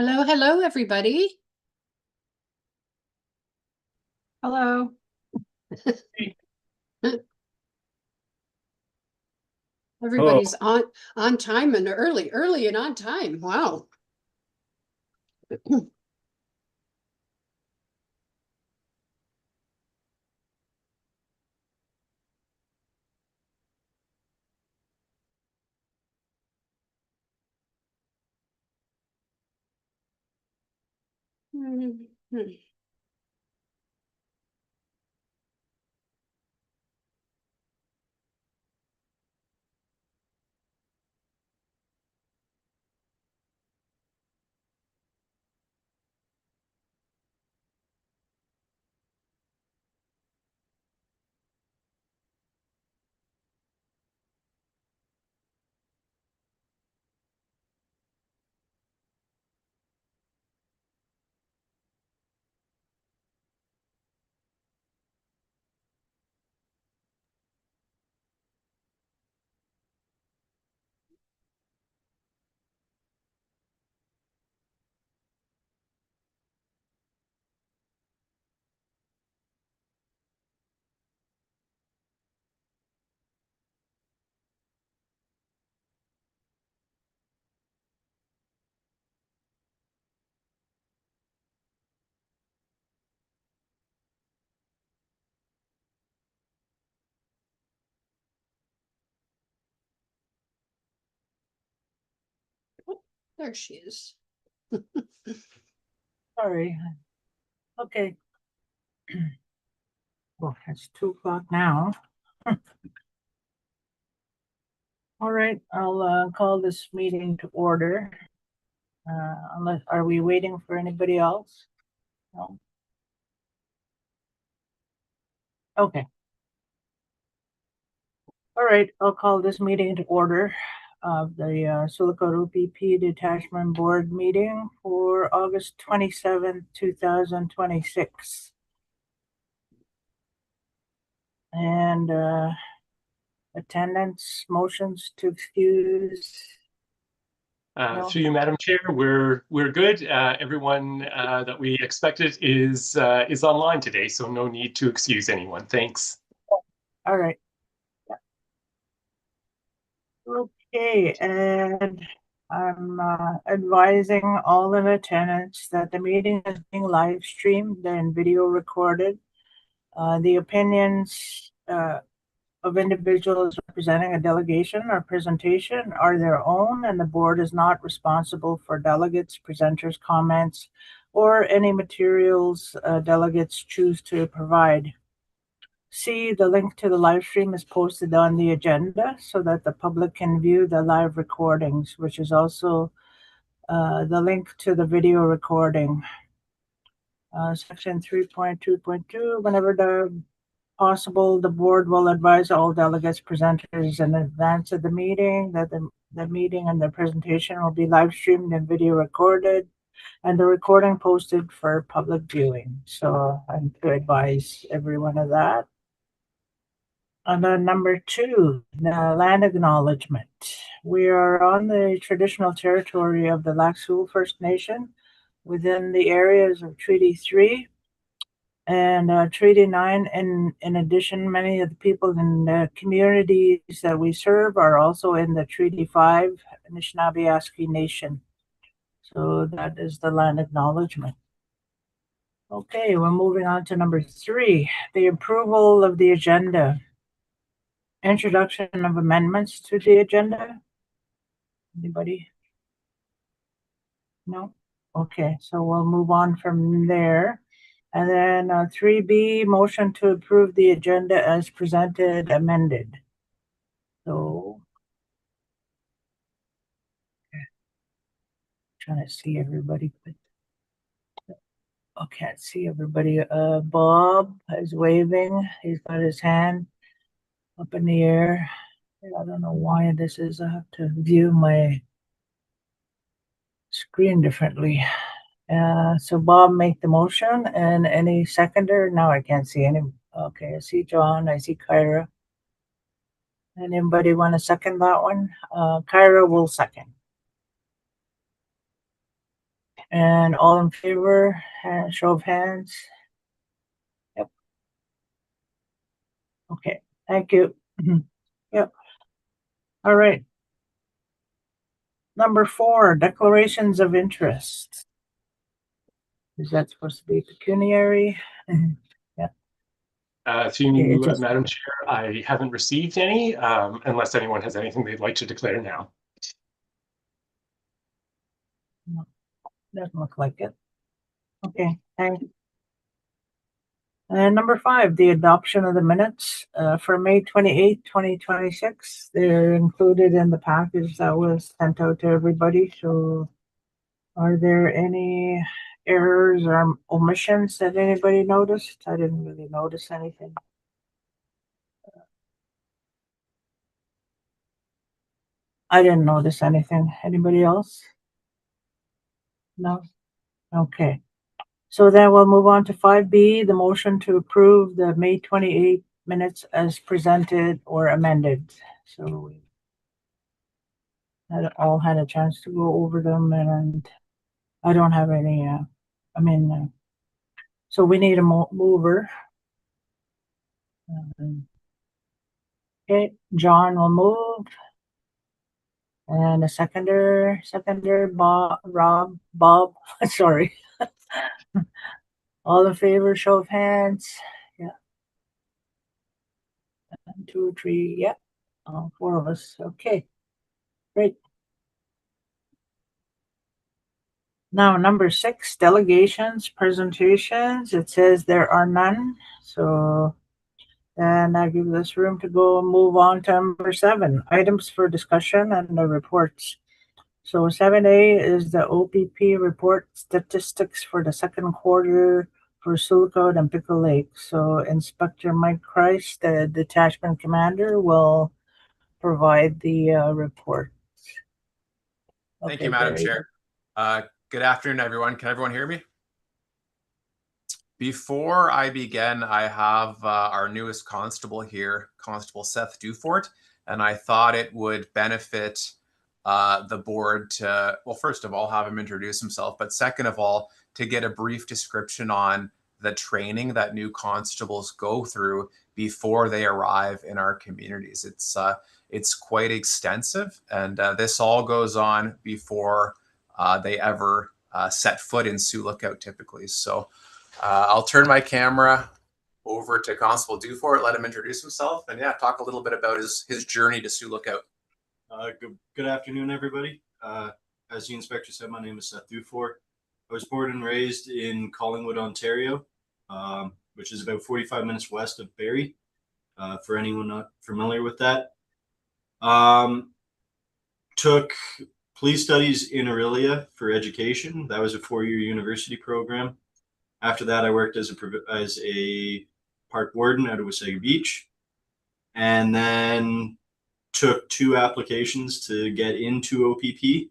Hello, hello, everybody. Hello. Everybody's on time and early and on time. Wow. There she is. Sorry. Okay. Well, it's 2 o'clock now. All right, I'll call this meeting to order. Are we waiting for anybody else? No. Okay. All right, I'll call this meeting to order of the Silicon OPP Detachment Board meeting for August 27th, 2026. And attendance, motions to excuse. No. Through you, Madam Chair, we're good. Everyone that we expected is online today, so no need to excuse anyone. Thanks. All right. Okay, and I'm advising all in attendance that the meeting is being live streamed and video recorded. The opinions of individuals representing a delegation or presentation are their own, and the board is not responsible for delegates, presenters' comments, or any materials delegates choose to provide. See, the link to the live stream is posted on the agenda so that the public can view the live recordings, which is also the link to the video recording. Section 3.2.2, whenever possible, the board will advise all delegates, presenters in advance of the meeting that the meeting and the presentation will be live streamed and video recorded, and the recording posted for public viewing. So I'm to advise everyone of that. And then number 2, the land acknowledgement. We are on the traditional territory of the Sioux First Nation within the areas of Treaty 3 and Treaty 9. And in addition, many of the people in the communities that we serve are also in the Treaty 5 Anishinaabe Nation. So that is the land acknowledgement. Okay, we're moving on to number 3, the approval of the agenda. Introduction of amendments to the agenda. Anybody? No? Okay, so we'll move on from there. And then 3B, motion to approve the agenda as presented, amended. So, okay. Trying to see everybody. I can't see everybody. Bob is waving. He's got his hand up in the air. I don't know why this is. I have to view my screen differently. So Bob make the motion, and any seconder? Now I can't see any. Okay, I see John, I see Kyra. Anybody want to second that one? Kyra will second. And all in favor, show of hands. Yep. Okay, thank you. Yep. All right. Number 4, declarations of interest. Is that supposed to be pecuniary? Yeah. Through Okay, you, Madam Chair, I haven't received any, unless anyone has anything they'd like to declare now. No, doesn't look like it. Okay, thanks. And number 5, the adoption of the minutes for May 28th, 2026. They're included in the package that was sent out to everybody. So are there any errors or omissions that anybody noticed? I didn't really notice anything. I didn't notice anything. Anybody else? No? Okay. So then we'll move on to 5B, the motion to approve the May 28 minutes as presented or amended. So we all had a chance to go over them, and I don't have any, so we need a mover. Okay, John will move. And a seconder, Bob, sorry. All in favor, show of hands. Yeah. 1, 2, 3, yeah. 4 of us. Okay, great. Now, number 6, delegations, presentations. It says there are none. So then I give this room to go and move on to number 7, items for discussion and the reports. So 7A is the OPP report statistics for the second quarter for Sioux and Pickle Lake. So Inspector Mike Christ, the detachment commander, will provide the report. Thank Okay, you, Madam Barry. Chair. Good afternoon, everyone. Can everyone hear me? Before I begin, I have our newest constable here, Constable Seth Dufort, and I thought it would benefit the board to, well, first of all, have him introduce himself, but second of all, to get a brief description on the training that new constables go through before they arrive in our communities. It's quite extensive, and this all goes on before they ever set foot in Sioux Lookout typically. So I'll turn my camera over to Constable Dufort, let him introduce himself, and yeah, talk a little bit about his journey to Sioux Lookout. Good afternoon, everybody. As the inspector said, my name is Seth Dufort. I was born and raised in Collingwood, Ontario, which is about 45 minutes west of Barrie, for anyone not familiar with that. Took police studies in Orillia for education. That was a 4-year university program. After that, I worked as a park warden out of Wasaga Beach, and then took 2 applications to get into OPP,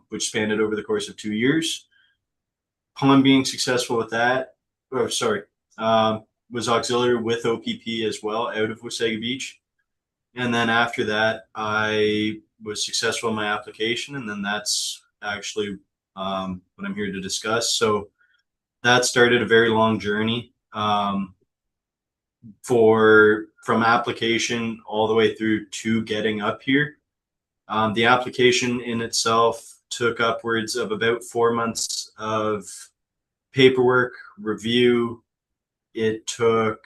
which spanned it over the course of 2 years. Upon being successful with that, was auxiliary with OPP as well out of Wasaga Beach. And then after that, I was successful in my application, and then that's actually what I'm here to discuss. So that started a very long journey from application all the way through to getting up here. The application in itself took upwards of about 4 months of paperwork review. It took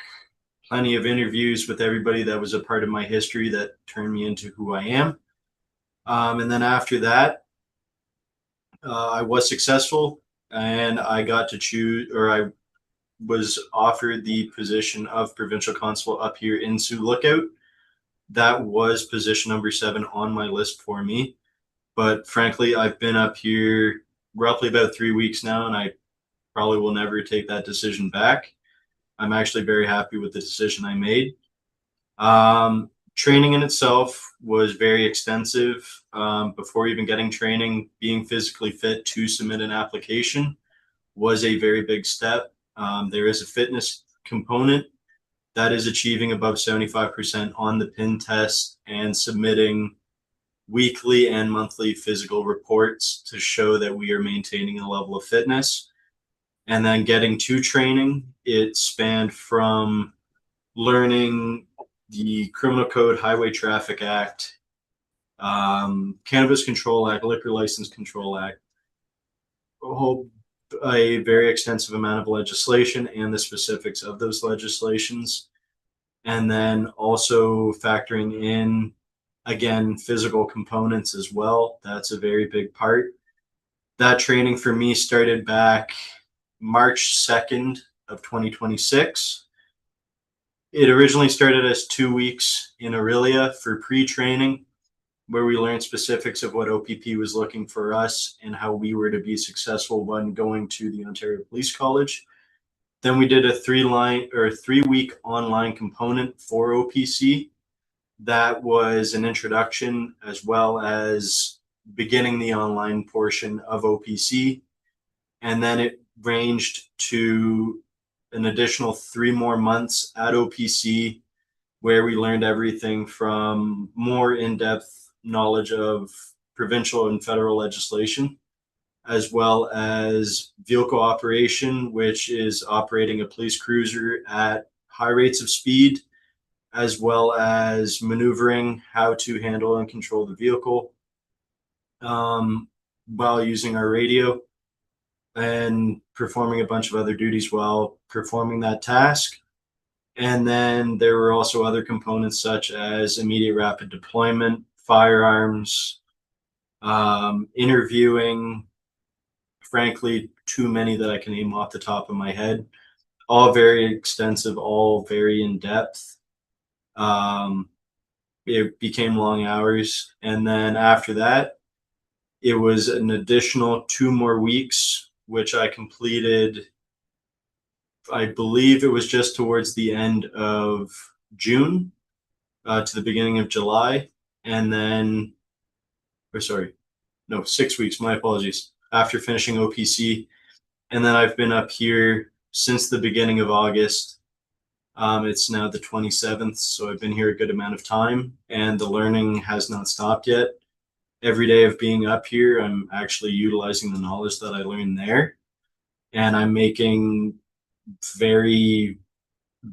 plenty of interviews with everybody that was a part of my history that turned me into who I am. And then after that, I was successful, and I got to choose, or I was offered the position of provincial constable up here in Sioux Lookout. That was position number 7 on my list for me. But frankly, I've been up here roughly about 3 weeks now, and I probably will never take that decision back. I'm actually very happy with the decision I made. Training in itself was very extensive. Before even getting training, being physically fit to submit an application was a very big step. There is a fitness component that is achieving above 75% on the PIN test and submitting weekly and monthly physical reports to show that we are maintaining a level of fitness. And then getting to training, it spanned from learning the Criminal Code, Highway Traffic Act, Cannabis Control Act, Liquor License Control Act, a very extensive amount of legislation and the specifics of those legislations. And then also factoring in, again, physical components as well. That's a very big part. That training for me started back March 2nd of 2026. It originally started as 2 weeks in Aurelia for pre-training, where we learned specifics of what OPP was looking for us and how we were to be successful when going to the Ontario Police College. Then we did a 3-week online component for OPC. That was an introduction as well as beginning the online portion of OPC. And then it ranged to an additional 3 more months at OPC, where we learned everything from more in-depth knowledge of provincial and federal legislation, as well as vehicle operation, which is operating a police cruiser at high rates of speed, as well as maneuvering, how to handle and control the vehicle while using our radio, and performing a bunch of other duties while performing that task. And then there were also other components such as immediate rapid deployment, firearms, interviewing, frankly, too many that I can name off the top of my head. All very extensive, all very in-depth. It became long hours. And then after that, it was an additional 2 more weeks, which I completed, I believe it was just towards the end of June to the beginning of July. And then, 6 weeks, my apologies, after finishing OPC. And then I've been up here since the beginning of August. It's now the 27th, so I've been here a good amount of time, and the learning has not stopped yet. Every day of being up here, I'm actually utilizing the knowledge that I learned there, and I'm making very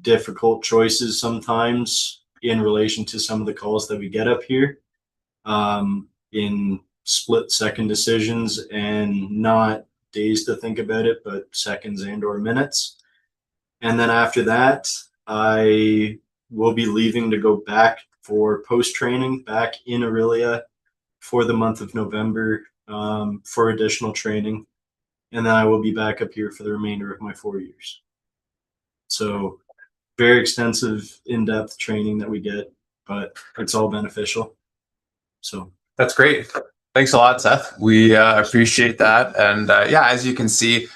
difficult choices sometimes in relation to some of the calls that we get up here, in split-second decisions, and not days to think about it, but seconds and or minutes. And then after that, I will be leaving to go back for post-training back in Aurelia for the month of November for additional training. And then I will be back up here for the remainder of my 4 years. So very extensive, in-depth training that we get, but it's all beneficial. So That's great. Thanks a lot, Seth. We appreciate that. And yeah, as you can see,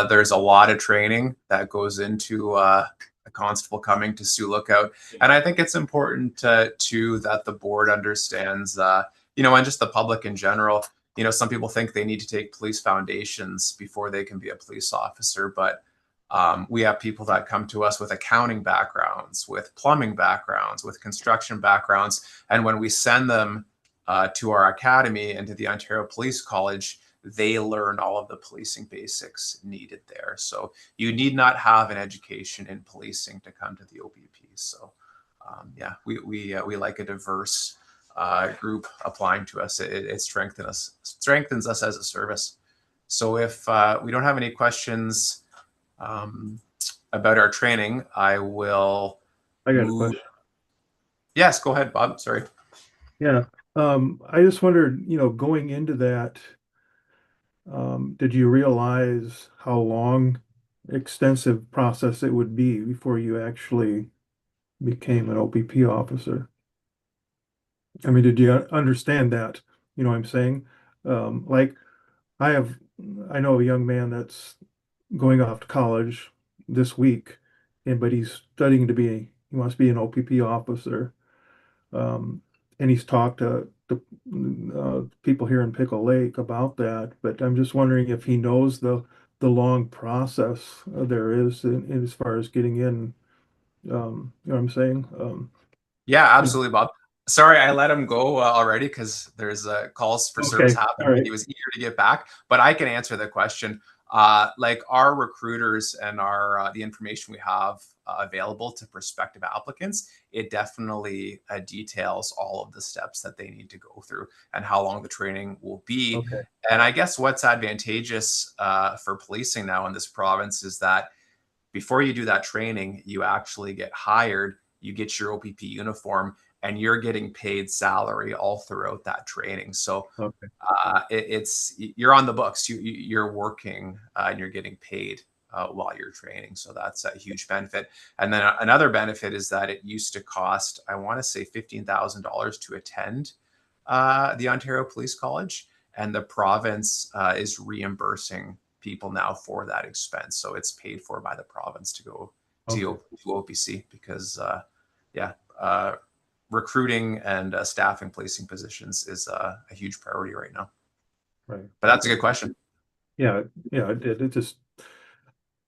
there's a lot of training that goes into a constable coming to Sioux Lookout. And I think it's important too that the board understands, and just the public in general. Some people think they need to take police foundations before they can be a police officer, but we have people that come to us with accounting backgrounds, with plumbing backgrounds, with construction backgrounds. And when we send them to our academy and to the Ontario Police College, they learn all of the policing basics needed there. So you need not have an education in policing to come to the OPP. So yeah, we like a diverse group applying to us. It strengthens us as a service. So if we don't have any questions about our training, I will. I got a question. Yes, go ahead, Bob. Sorry. Yeah. I just wondered, going into that, did you realize how long, extensive process it would be before you actually became an OPP officer? I mean, did you understand that? You know what I'm saying? Like I know a young man that's going off to college this week, but he's studying he wants to be an OPP officer. And he's talked to people here in Pickle Lake about that, but I'm just wondering if he knows the long process there is in as far as getting in. You know what I'm saying? Yeah, absolutely, Bob. Sorry, I let him go already because there's calls for service Okay, happening. all right. He was eager to get back, but I can answer the question. Like our recruiters and our the information we have available to prospective applicants, it definitely details all of the steps that they need to go through and how long the training will be. Okay. And I guess what's advantageous for policing now in this province is that before you do that training, you actually get hired, you get your OPP uniform, and you're getting paid salary all throughout that training. So Okay. it's you're on the books, you're working, and you're getting paid while you're training. So that's a huge benefit. And then another benefit is that it used to cost, I want to say, $15,000 to attend the Ontario Police College, and the province is reimbursing people now for that expense. So it's paid for by the province to go to OPC because, recruiting and staffing policing positions is a huge priority right now. Right. But that's a good question. Yeah, it did. It just,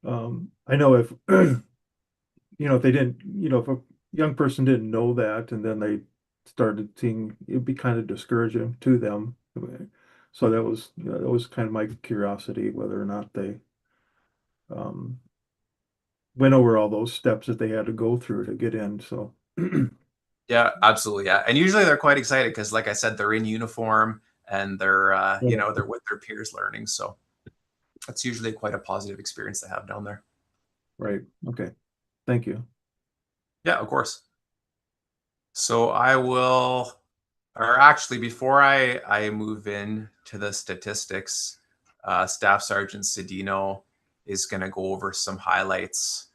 I know if, if they didn't, if a young person didn't know that and then they started seeing, it'd be kind of discouraging to them. So that was kind of my curiosity, whether or not they um, went over all those steps that they had to go through to get in. So Yeah, absolutely. Yeah. And usually they're quite excited because, like I said, they're in uniform and they're, they're with their peers learning. So that's usually quite a positive experience to have down there. right. Okay. Thank you. Yeah, of course. So I will, or actually, before I move in to the statistics, Staff Sergeant Cedino is going to go over some highlights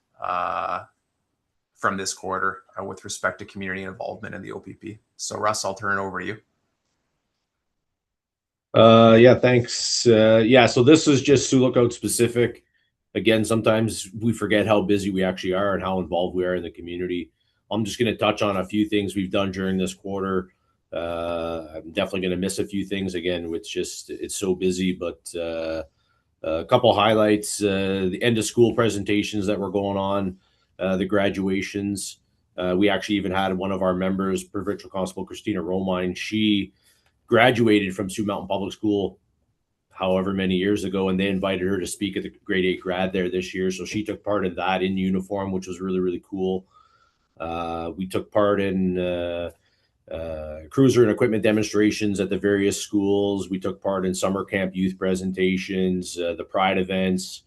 from this quarter with respect to community involvement in the OPP. So Russ, I'll turn it over to you. Yeah, thanks. So this is just Sioux Lookout specific. Again, sometimes we forget how busy we actually are and how involved we are in the community. I'm just going to touch on a few things we've done during this quarter. I'm definitely going to miss a few things again. It's so busy, but a couple highlights: the end of school presentations that were going on, the graduations. We actually even had one of our members, Provincial Constable Christina Romine. She graduated from Sioux Mountain Public School however many years ago, and they invited her to speak at the grade 8 grad there this year. So she took part in that in uniform, which was really, really cool. We took part in cruiser and equipment demonstrations at the various schools. We took part in summer camp youth presentations, the Pride events.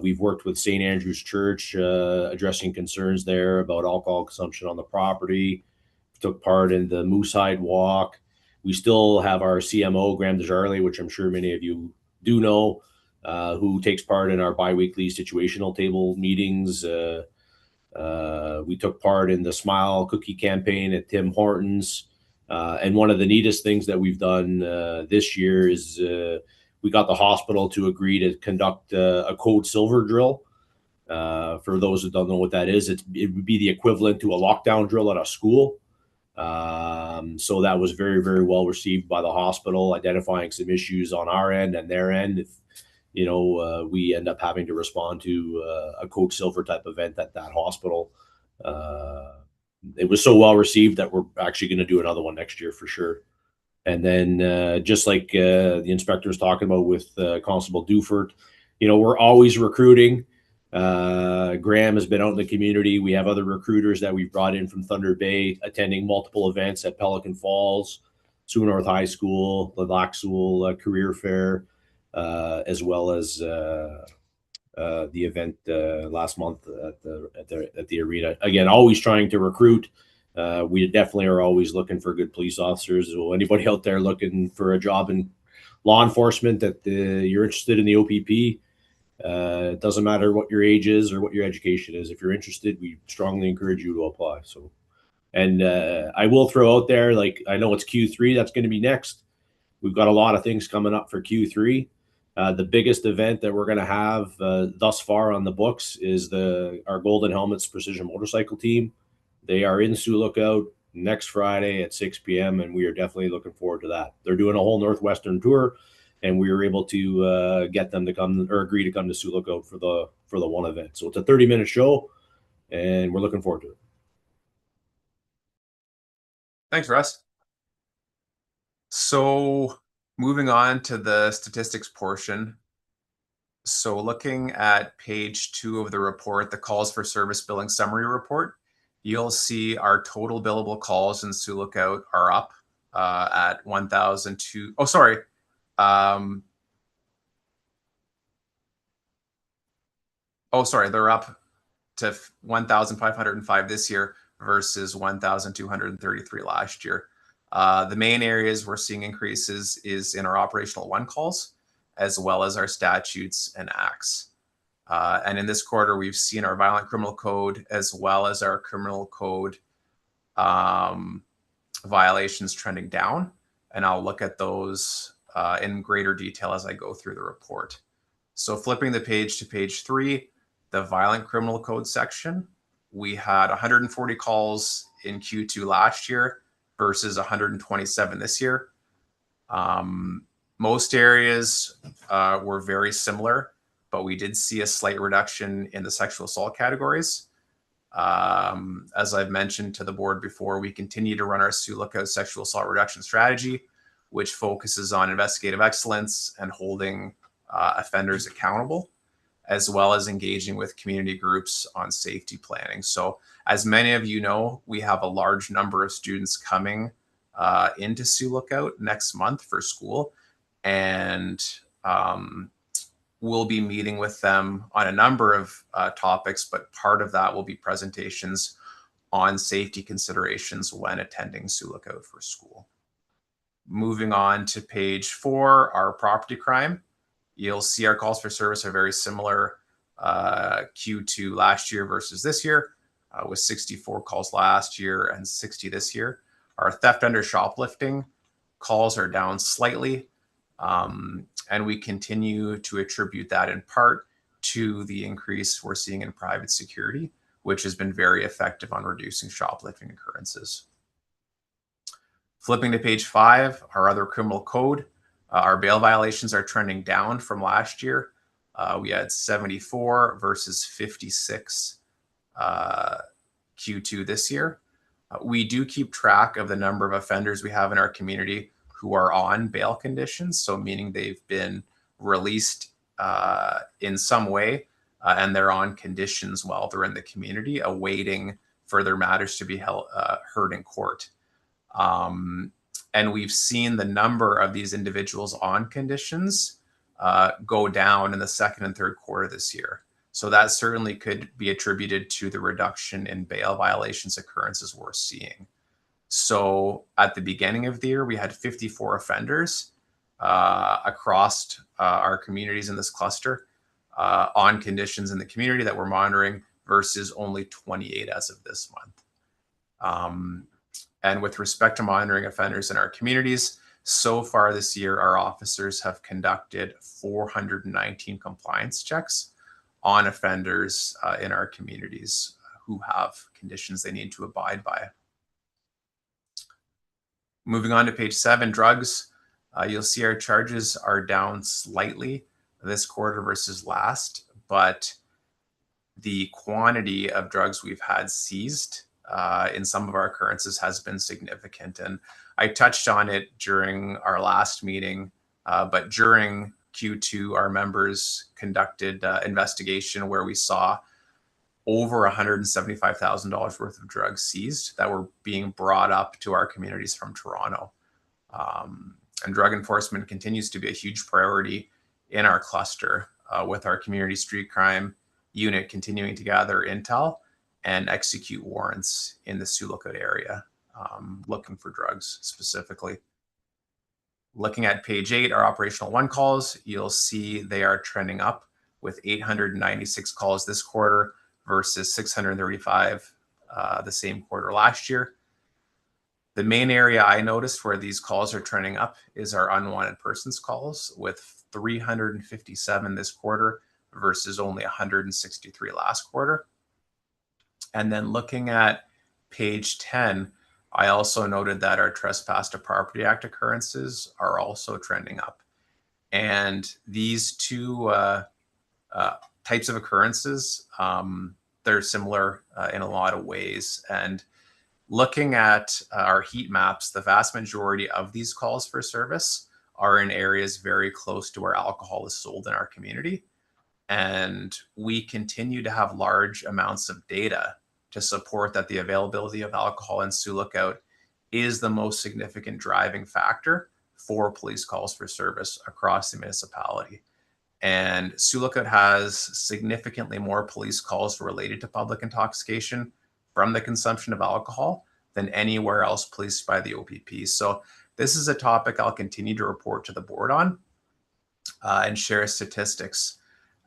We've worked with St. Andrew's Church, addressing concerns there about alcohol consumption on the property. We took part in the Moosehide Walk. We still have our CMO, Graham DeJarley, which I'm sure many of you do know, who takes part in our biweekly situational table meetings. We took part in the Smile Cookie campaign at Tim Hortons. And one of the neatest things that we've done this year is we got the hospital to agree to conduct a code silver drill. For those who don't know what that is, it would be the equivalent to a lockdown drill at a school. So that was very, very well received by the hospital, identifying some issues on our end and their end. If we end up having to respond to a code silver type event at that hospital, it was so well received that we're actually going to do another one next year for sure. And then just like the inspector was talking about with Constable Dufert, we're always recruiting. Graham has been out in the community. We have other recruiters that we've brought in from Thunder Bay, attending multiple events at Pelican Falls, Sioux North High School, the Lac Sioux Career Fair, as well as the event last month at the arena. Again, always trying to recruit. We definitely are always looking for good police officers. So anybody out there looking for a job in law enforcement that you're interested in the OPP, it doesn't matter what your age is or what your education is. If you're interested, we strongly encourage you to apply. So, and I will throw out there, like, I know it's Q3 that's going to be next. We've got a lot of things coming up for Q3. The biggest event that we're going to have thus far on the books is our Golden Helmets Precision Motorcycle team. They are in Sioux Lookout next Friday at 6 p.m. and we are definitely looking forward to that. They're doing a whole Northwestern tour, and we were able to get them to come or agree to come to Sioux Lookout for the one event. So it's a 30-minute show, and we're looking forward to it. Thanks, Russ. So moving on to the statistics portion. So looking at page 2 of the report, the calls for service billing summary report, you'll see our total billable calls in Sioux Lookout are up at 1,002. Oh, sorry. They're up to 1,505 this year versus 1,233 last year. The main areas we're seeing increases is in our operational 1 calls, as well as our statutes and acts. And in this quarter, we've seen our violent criminal code as well as our criminal code violations trending down. And I'll look at those in greater detail as I go through the report. So flipping the page to page 3, the violent criminal code section, we had 140 calls in Q2 last year versus 127 this year. Most areas were very similar, but we did see a slight reduction in the sexual assault categories. As I've mentioned to the board before, we continue to run our Sioux Lookout sexual assault reduction strategy, which focuses on investigative excellence and holding offenders accountable, as well as engaging with community groups on safety planning. So as many of you know, we have a large number of students coming into Sioux Lookout next month for school, and we'll be meeting with them on a number of topics, but part of that will be presentations on safety considerations when attending Sioux Lookout for school. Moving on to page 4, our property crime. You'll see our calls for service are very similar Q2 last year versus this year, with 64 calls last year and 60 this year. Our theft under shoplifting calls are down slightly, and we continue to attribute that in part to the increase we're seeing in private security, which has been very effective on reducing shoplifting occurrences. Flipping to page 5, our other criminal code. Our bail violations are trending down from last year. We had 74 versus 56 Q2 this year. We do keep track of the number of offenders we have in our community who are on bail conditions, so meaning they've been released in some way and they're on conditions while they're in the community, awaiting further matters to be heard in court. And we've seen the number of these individuals on conditions go down in the second and third quarter this year. So that certainly could be attributed to the reduction in bail violations occurrences we're seeing. So at the beginning of the year, we had 54 offenders across our communities in this cluster on conditions in the community that we're monitoring versus only 28 as of this month. And with respect to monitoring offenders in our communities, so far this year, our officers have conducted 419 compliance checks on offenders in our communities who have conditions they need to abide by. Moving on to page 7, drugs. You'll see our charges are down slightly this quarter versus last, but the quantity of drugs we've had seized in some of our occurrences has been significant. And I touched on it during our last meeting, but during Q2, our members conducted investigation where we saw over $175,000 worth of drugs seized that were being brought up to our communities from Toronto. And drug enforcement continues to be a huge priority in our cluster, with our community street crime unit continuing to gather intel and execute warrants in the Sioux Lookout area, looking for drugs specifically. Looking at page 8, our operational 1 calls, you'll see they are trending up with 896 calls this quarter versus 635 the same quarter last year. The main area I noticed where these calls are trending up is our unwanted persons calls, with 357 this quarter versus only 163 last quarter. And then looking at page 10, I also noted that our Trespass to Property Act occurrences are also trending up. And these two types of occurrences, they're similar in a lot of ways. And Looking at our heat maps, the vast majority of these calls for service are in areas very close to where alcohol is sold in our community. And we continue to have large amounts of data to support that the availability of alcohol in Sioux Lookout is the most significant driving factor for police calls for service across the municipality. And Sioux Lookout has significantly more police calls related to public intoxication from the consumption of alcohol than anywhere else policed by the OPP. So this is a topic I'll continue to report to the board on and share statistics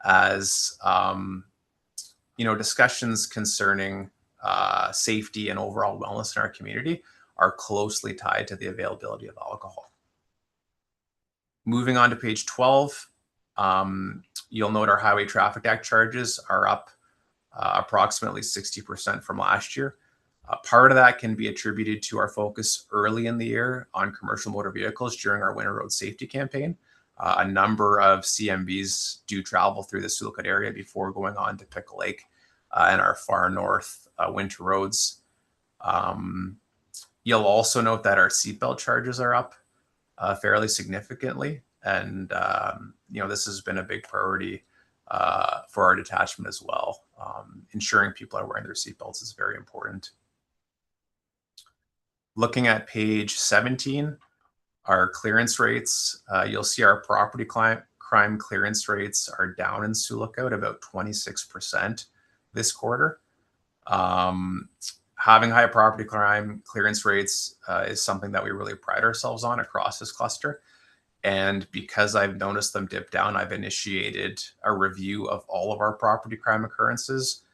as discussions concerning safety and overall wellness in our community are closely tied to the availability of alcohol. Moving on to page 12, you'll note our Highway Traffic Act charges are up approximately 60% from last year. Part of that can be attributed to our focus early in the year on commercial motor vehicles during our winter road safety campaign. A number of CMVs do travel through the Sioux Lookout area before going on to Pickle Lake and our far north winter roads. You'll also note that our seatbelt charges are up fairly significantly. And, this has been a big priority for our detachment as well. Ensuring people are wearing their seatbelts is very important. Looking at page 17, our clearance rates, you'll see our property crime clearance rates are down in Sioux Lookout about 26% this quarter. Having high property crime clearance rates is something that we really pride ourselves on across this cluster. And because I've noticed them dip down, I've initiated a review of all of our property crime occurrences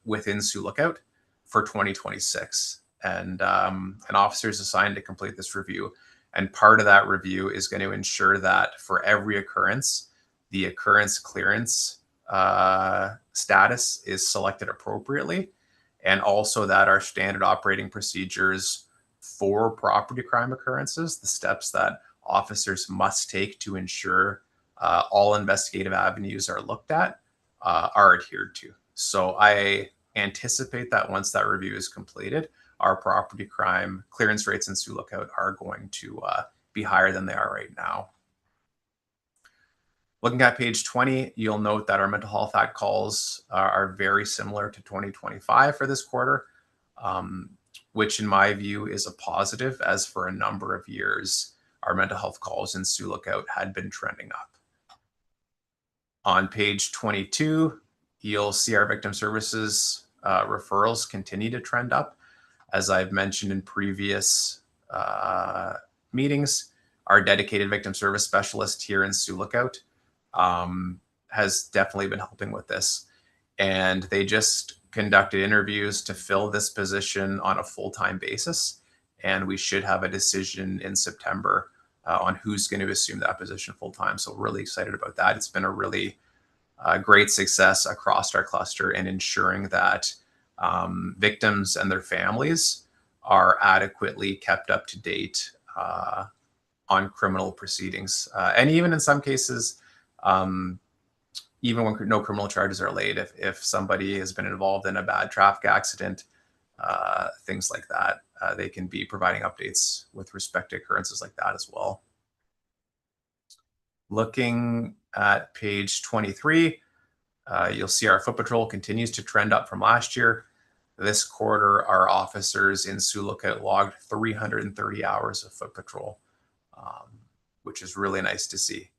within Sioux Lookout for 2026. And an officer is assigned to complete this review. And part of that review is going to ensure that for every occurrence, the occurrence clearance status is selected appropriately. And also that our standard operating procedures for property crime occurrences, the steps that officers must take to ensure all investigative avenues are looked at, are adhered to. So I anticipate that once that review is completed, our property crime clearance rates in Sioux Lookout are going to be higher than they are right now. Looking at page 20, you'll note that our mental health act calls are very similar to 2025 for this quarter, which in my view is a positive, as for a number of years, our mental health calls in Sioux Lookout had been trending up. On page 22, you'll see our victim services referrals continue to trend up. As I've mentioned in previous meetings, our dedicated victim service specialist here in Sioux Lookout has definitely been helping with this. And they just conducted interviews to fill this position on a full-time basis. And we should have a decision in September on who's going to assume that position full-time. So really excited about that. It's been a really great success across our cluster in ensuring that victims and their families are adequately kept up to date on criminal proceedings. And even in some cases, even when no criminal charges are laid, if somebody has been involved in a bad traffic accident, things like that, they can be providing updates with respect to occurrences like that as well. Looking at page 23, you'll see our foot patrol continues to trend up from last year. This quarter, our officers in Sioux Lookout logged 330 hours of foot patrol, which is really nice to see.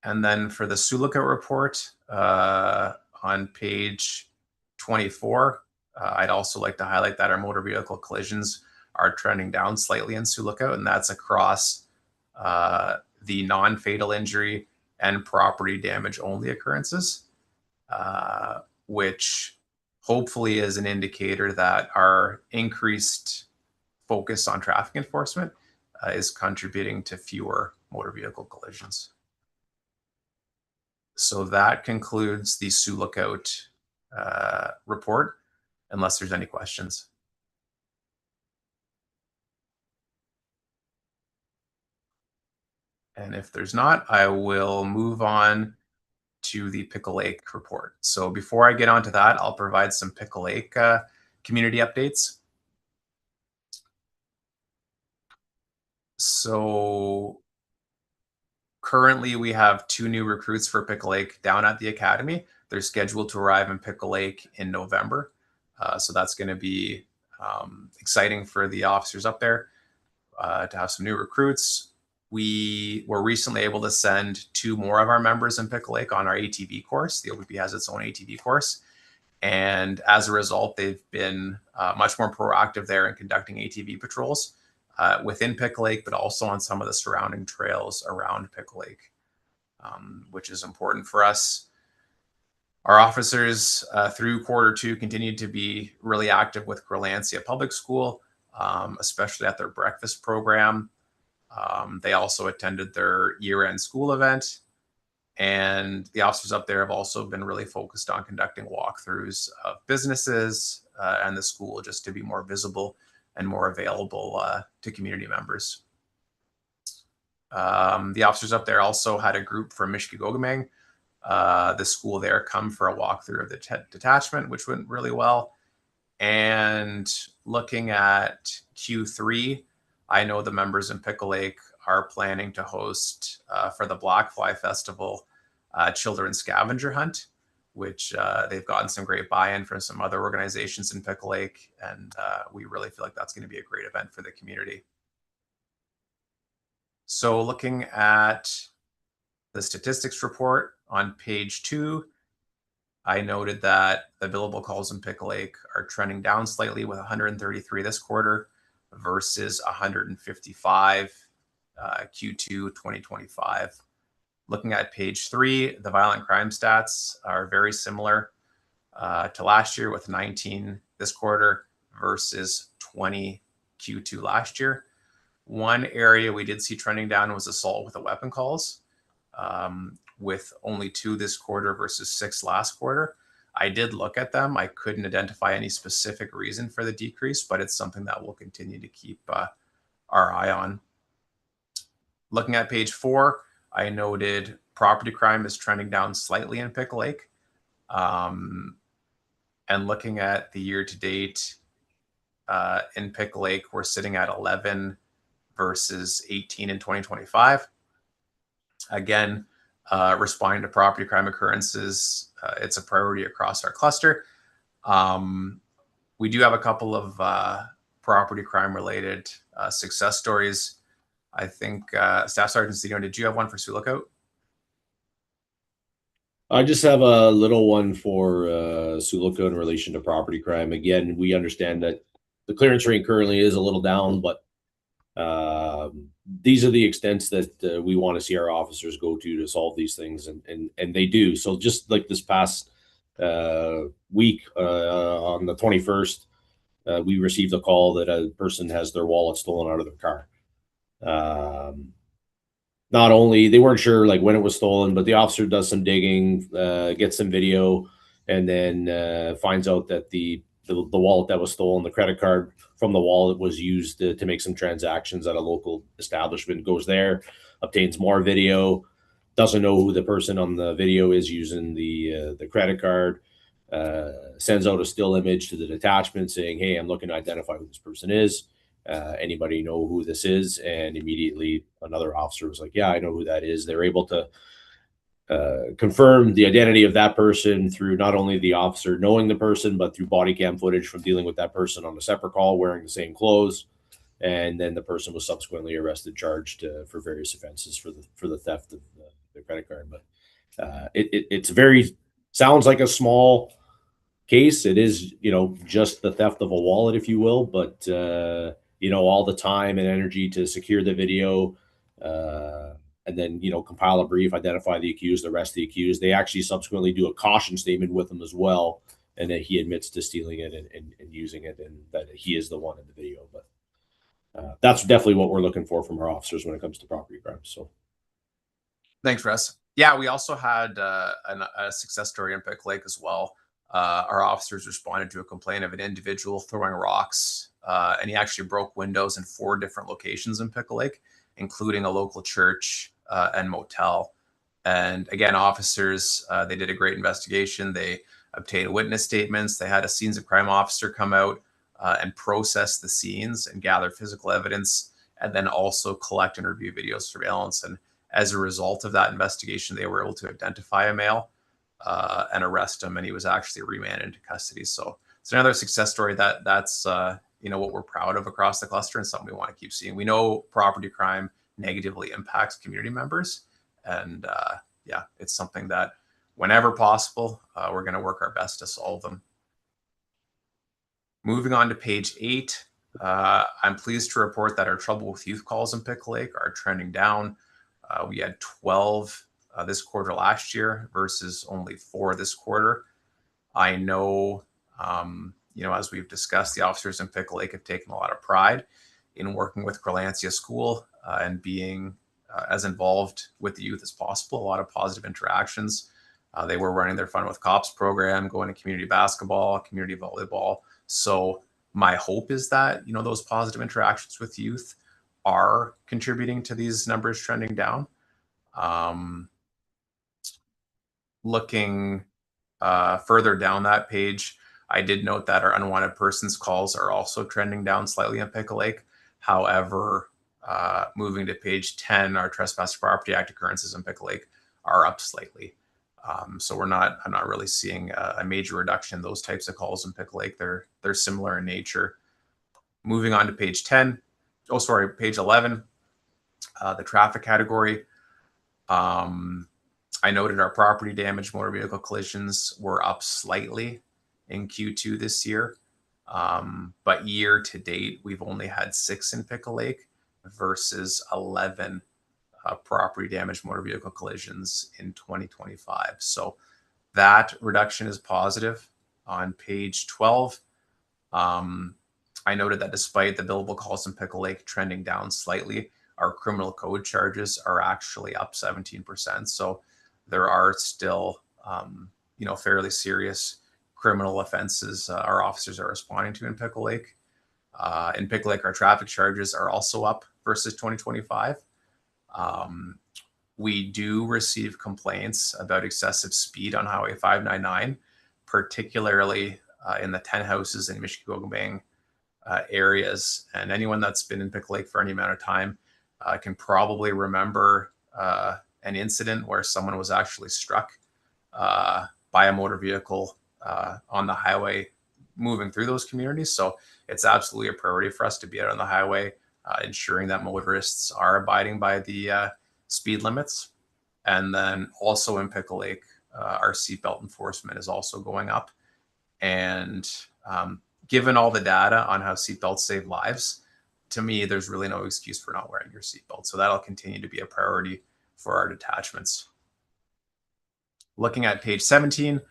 And then for the Sioux Lookout report on page 24, I'd also like to highlight that our motor vehicle collisions are trending down slightly in Sioux Lookout, and that's across the non-fatal injury and property damage only occurrences, which hopefully is an indicator that our increased focus on traffic enforcement is contributing to fewer motor vehicle collisions. So that concludes the Sioux Lookout report, unless there's any questions. And if there's not, I will move on to the Pickle Lake report. So before I get onto that, I'll provide some Pickle Lake community updates. So currently we have 2 new recruits for Pickle Lake down at the academy. They're scheduled to arrive in Pickle Lake in November. So that's going to be exciting for the officers up there to have some new recruits. We were recently able to send 2 more of our members in Pickle Lake on our ATV course. The OPP has its own ATV course. And as a result, they've been much more proactive there in conducting ATV patrols within Pickle Lake, but also on some of the surrounding trails around Pickle Lake, which is important for us. Our officers through Q2 continued to be really active with Grelancia Public School, especially at their breakfast program. They also attended their year-end school event. And the officers up there have also been really focused on conducting walkthroughs of businesses and the school just to be more visible and more available to community members. The officers up there also had a group from Mishkegogomang, the school there, come for a walkthrough of the detachment, which went really well. And looking at Q3, I know the members in Pickle Lake are planning to host for the Blackfly Festival children's scavenger hunt, which they've gotten some great buy-in from some other organizations in Pickle Lake, and we really feel like that's going to be a great event for the community. So looking at the statistics report on page 2, I noted that the billable calls in Pickle Lake are trending down slightly with 133 this quarter versus 155 Q2 2025. Looking at page 3, the violent crime stats are very similar to last year, with 19 this quarter versus 20 Q2 last year. One area we did see trending down was assault with a weapon calls, with only 2 this quarter versus 6 last quarter. I did look at them. I couldn't identify any specific reason for the decrease, but it's something that we'll continue to keep our eye on. Looking at page 4, I noted property crime is trending down slightly in Pickle Lake. And looking at the year to date in Pickle Lake, we're sitting at 11 versus 18 in 2025. Again, responding to property crime occurrences, it's a priority across our cluster. We do have a couple of property crime related success stories. I think Staff Sergeant Cedeno, did you have one for Sioux Lookout? I just have a little one for Sioux Lookout in relation to property crime. Again, we understand that the clearance rate currently is a little down, but these are the extents that we want to see our officers go to solve these things, and they do. So just like this past week on the 21st, we received a call that a person has their wallet stolen out of their car. Not only they weren't sure like when it was stolen, but the officer does some digging, gets some video, and then finds out that the wallet that was stolen, the credit card from the wallet, was used to make some transactions at a local establishment. Goes there, obtains more video, doesn't know who the person on the video is using the credit card, sends out a still image to the detachment saying, "Hey, I'm looking to identify who this person is. Anybody know who this is?" And immediately another officer was like, "Yeah, I know who that is." They're able to confirm the identity of that person through not only the officer knowing the person, but through body cam footage from dealing with that person on a separate call wearing the same clothes. And then the person was subsequently arrested, charged for various offenses for the theft of the credit card. But it's very, sounds like a small case. It is, just the theft of a wallet, if you will, but all the time and energy to secure the video, and then, compile a brief, identify the accused, arrest the accused. They actually subsequently do a caution statement with him as well, and that he admits to stealing it and using it, and that he is the one in the video. But that's definitely what we're looking for from our officers when it comes to property crimes. So, thanks, Russ. Yeah, we also had a success story in Pickle Lake as well. Our officers responded to a complaint of an individual throwing rocks, and he actually broke windows in 4 different locations in Pickle Lake, including a local church and motel. And again, officers, they did a great investigation. They obtain witness statements. They had a scenes of crime officer come out and process the scenes and gather physical evidence, and then also collect and review video surveillance. And as a result of that investigation, they were able to identify a male and arrest him, and he was actually remanded into custody. So it's another success story that's what we're proud of across the cluster, and something we want to keep seeing. We know property crime negatively impacts community members, and it's something that whenever possible, we're going to work our best to solve them. Moving on to page 8, I'm pleased to report that our trouble with youth calls in Pickle Lake are trending down. We had 12 this quarter last year versus only 4 this quarter. I know, as we've discussed, the officers in Pickle Lake have taken a lot of pride in working with Gralancia School and being as involved with the youth as possible. A lot of positive interactions. They were running their Fun with Cops program, going to community basketball, community volleyball. So my hope is that, those positive interactions with youth are contributing to these numbers trending down. Looking further down that page, I did note that our unwanted persons calls are also trending down slightly in Pickle Lake. However, moving to page 10, our Trespass to Property Act occurrences in Pickle Lake are up slightly. So I'm not really seeing a major reduction in those types of calls in Pickle Lake. They're similar in nature. Moving on to page 10. Oh, sorry, page 11, the traffic category. I noted our property damage motor vehicle collisions were up slightly in Q2 this year. But year to date, we've only had 6 in Pickle Lake versus 11 property damage motor vehicle collisions in 2025. So that reduction is positive. On page 12, I noted that despite the billable calls in Pickle Lake trending down slightly, our criminal code charges are actually up 17%. So there are still, fairly serious criminal offenses our officers are responding to in Pickle Lake. In Pickle Lake, our traffic charges are also up versus 2025. We do receive complaints about excessive speed on Highway 599, particularly in the 10 houses in Mishkogabang areas. And anyone that's been in Pickle Lake for any amount of time can probably remember an incident where someone was actually struck by a motor vehicle on the highway moving through those communities. So it's absolutely a priority for us to be out on the highway, ensuring that motorists are abiding by the speed limits. And then also in Pickle Lake, our seatbelt enforcement is also going up. And given all the data on how seatbelts save lives, to me, there's really no excuse for not wearing your seatbelt. So that'll continue to be a priority for our detachments. Looking at page 17,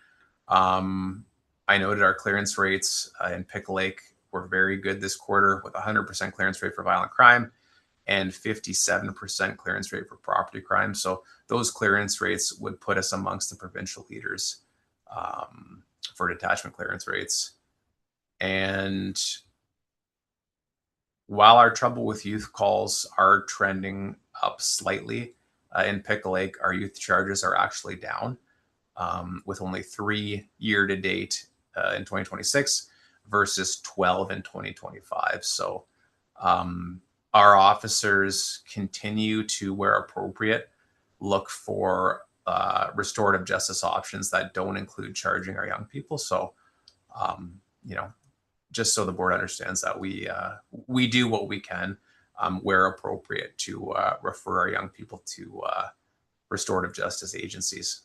I noted our clearance rates in Pickle Lake were very good this quarter, with 100% clearance rate for violent crime and 57% clearance rate for property crime. So those clearance rates would put us amongst the provincial leaders for detachment clearance rates. And while our trouble with youth calls are trending up slightly in Pickle Lake, our youth charges are actually down, with only 3 year to date in 2026 versus 12 in 2025. So our officers continue to, where appropriate, look for restorative justice options that don't include charging our young people. So, just so the board understands that we do what we can where appropriate to refer our young people to restorative justice agencies.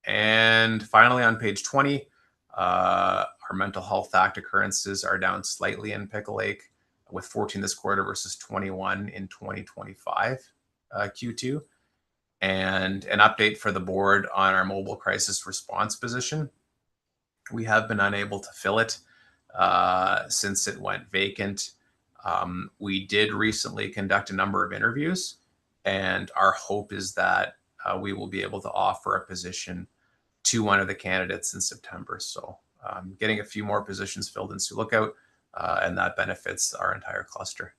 And finally, on page 20, our mental health act occurrences are down slightly in Pickle Lake, with 14 this quarter versus 21 in 2025 Q2. And an update for the board on our mobile crisis response position. We have been unable to fill it since it went vacant. We did recently conduct a number of interviews, and our hope is that we will be able to offer a position to one of the candidates in September. So getting a few more positions filled in Sioux Lookout, and that benefits our entire cluster.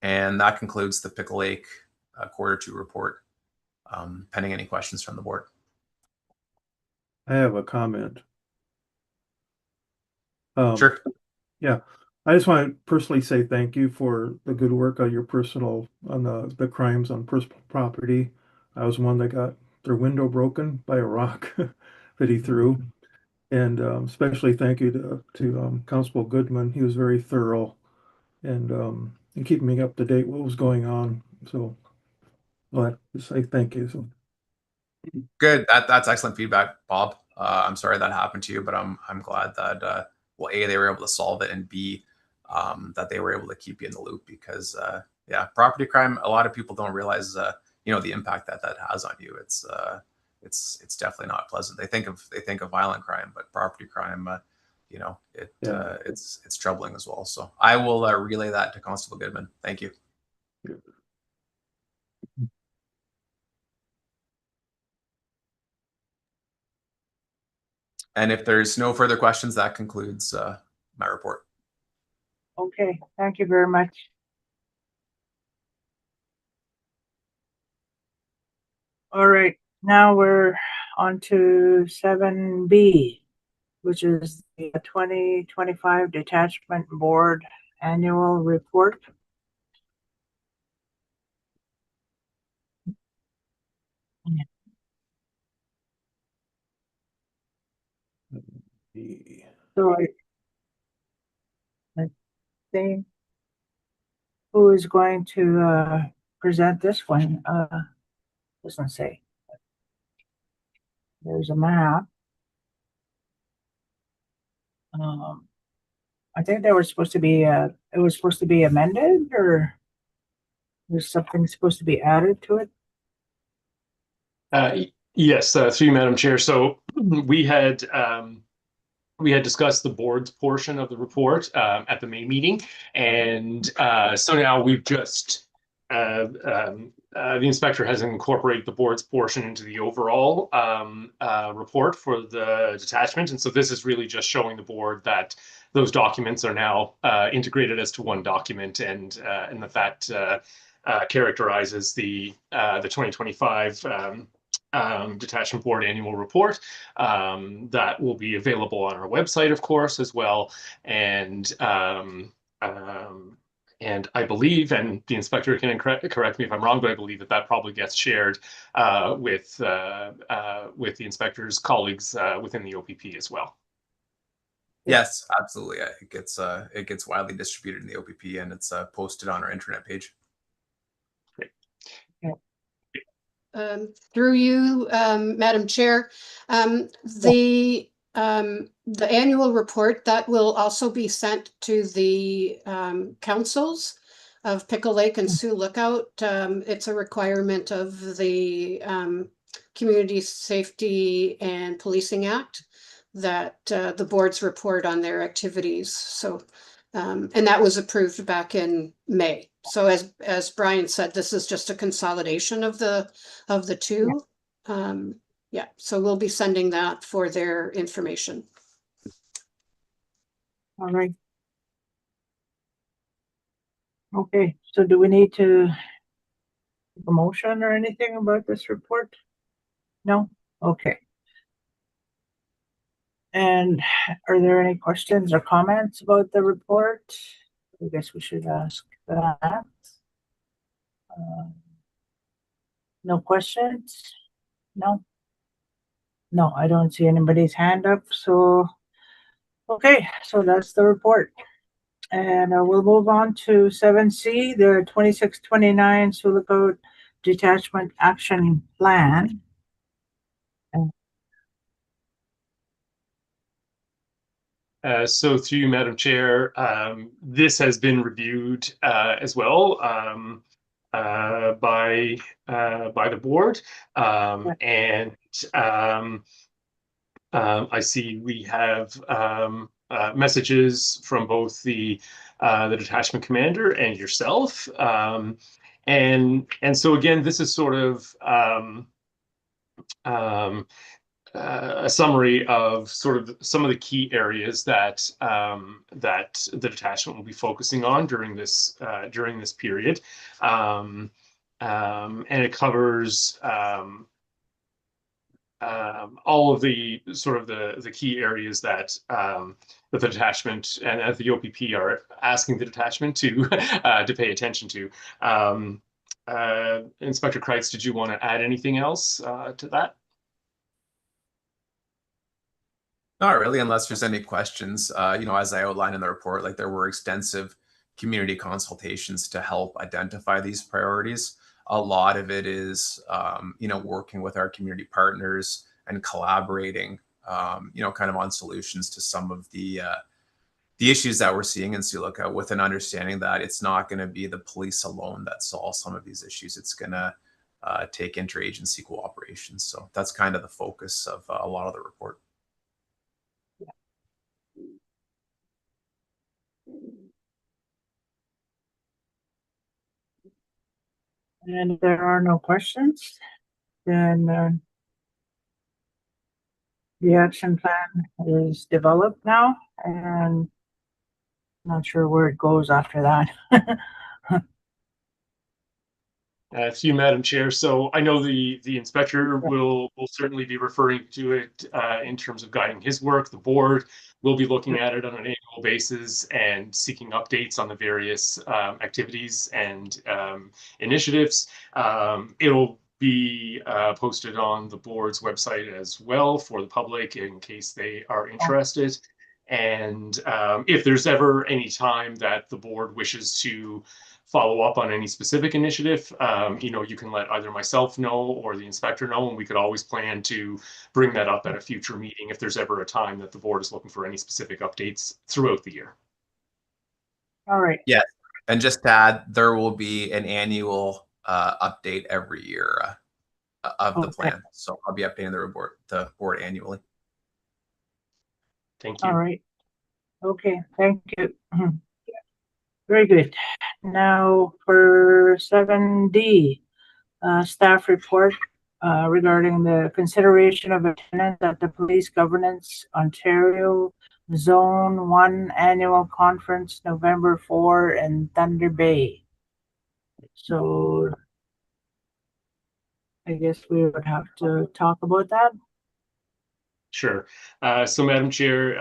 And that concludes the Pickle Lake Quarter 2 report, pending any questions from the board. I have a comment. Sure. Yeah, I just want to personally say thank you for the good work on your personal, on the crimes on personal property. I was one that got their window broken by a rock that he threw. And especially thank you to Constable Goodman. He was very thorough and keeping me up to date what was going on. So I'll have to say thank you. So Good. That's excellent feedback, Bob. I'm sorry that happened to you, but I'm glad that well, A, they were able to solve it, and B, that they were able to keep you in the loop, because yeah, property crime, a lot of people don't realize you know, the impact that that has on you. It's definitely not pleasant. They think of violent crime, but property crime, you know, it's troubling as well. So I will relay that to Constable Goodman. Thank you. And if there's no further questions, that concludes my report. Okay, thank you very much. All right, now we're on to 7B, which is the 2025 Detachment Board Annual Report. So I think who is going to present this one? Doesn't say. There's a map. I think they were supposed to be it was supposed to be amended, or there's something supposed to be added to it. Yes, through you, Madam Chair. So we had discussed the board's portion of the report at the May meeting, and so now we've just the inspector has incorporated the board's portion into the overall report for the detachment, and so this is really just showing the board that those documents are now integrated as to one document, and that characterizes the 2025 Detachment Board Annual Report that will be available on our website, of course, as well. And I believe, and the inspector can correct me if I'm wrong, but I believe that probably gets shared with the inspector's colleagues within the OPP as well. Yes, absolutely. It gets widely distributed in the OPP, and it's posted on our internet page. Great. Through you, Madam Chair, the annual report that will also be sent to the councils of Pickle Lake and Sioux Lookout. It's a requirement of the Community Safety and Policing Act that the boards report on their activities. So, and that was approved back in May. So as Brian said, this is just a consolidation of the two. Yeah, so we'll be sending that for their information. All right. Okay, so do we need to make a motion or anything about this report? No? Okay. And are there any questions or comments about the report? I guess we should ask that. No questions? No? No, I don't see anybody's hand up, so okay, so that's the report. And we'll move on to 7C, the 2629 Sioux Lookout Detachment Action Plan. So through you, Madam Chair, this has been reviewed as well by the board, and I see we have messages from both the detachment commander and yourself, and so again, this is sort of a summary of sort of some of the key areas that that the detachment will be focusing on during this period, and it covers all of the sort of the key areas that that the detachment and the OPP are asking the detachment to pay attention to. Inspector Kreitz, did you want to add anything else to that? Not really, unless there's any questions. As I outlined in the report, like there were extensive community consultations to help identify these priorities. A lot of it is, working with our community partners and collaborating, kind of on solutions to some of the issues that we're seeing in Sioux Lookout, with an understanding that it's not going to be the police alone that solves some of these issues. It's going to take interagency cooperation. So that's kind of the focus of a lot of the report. And if there are no questions, then the action plan is developed now, and not sure where it goes after that. To you, Madam Chair. So I know the inspector will certainly be referring to it in terms of guiding his work. The board will be looking at it on an annual basis and seeking updates on the various activities and initiatives. It'll be posted on the board's website as well for the public in case they are interested. And if there's ever any time that the board wishes to follow up on any specific initiative, you can let either myself know or the inspector know, and we could always plan to bring that up at a future meeting if there's ever a time that the board is looking for any specific updates throughout the year. All right. Yeah, and just to add, there will be an annual update every year of the plan. So I'll be updating the board annually. Thank you. All right. Okay, thank you. Very good. Now for 7D, staff report regarding the consideration of attendance at the Police Governance Ontario Zone 1 Annual Conference, November 4 in Thunder Bay. So I guess we would have to talk about that. Sure. So, Madam Chair,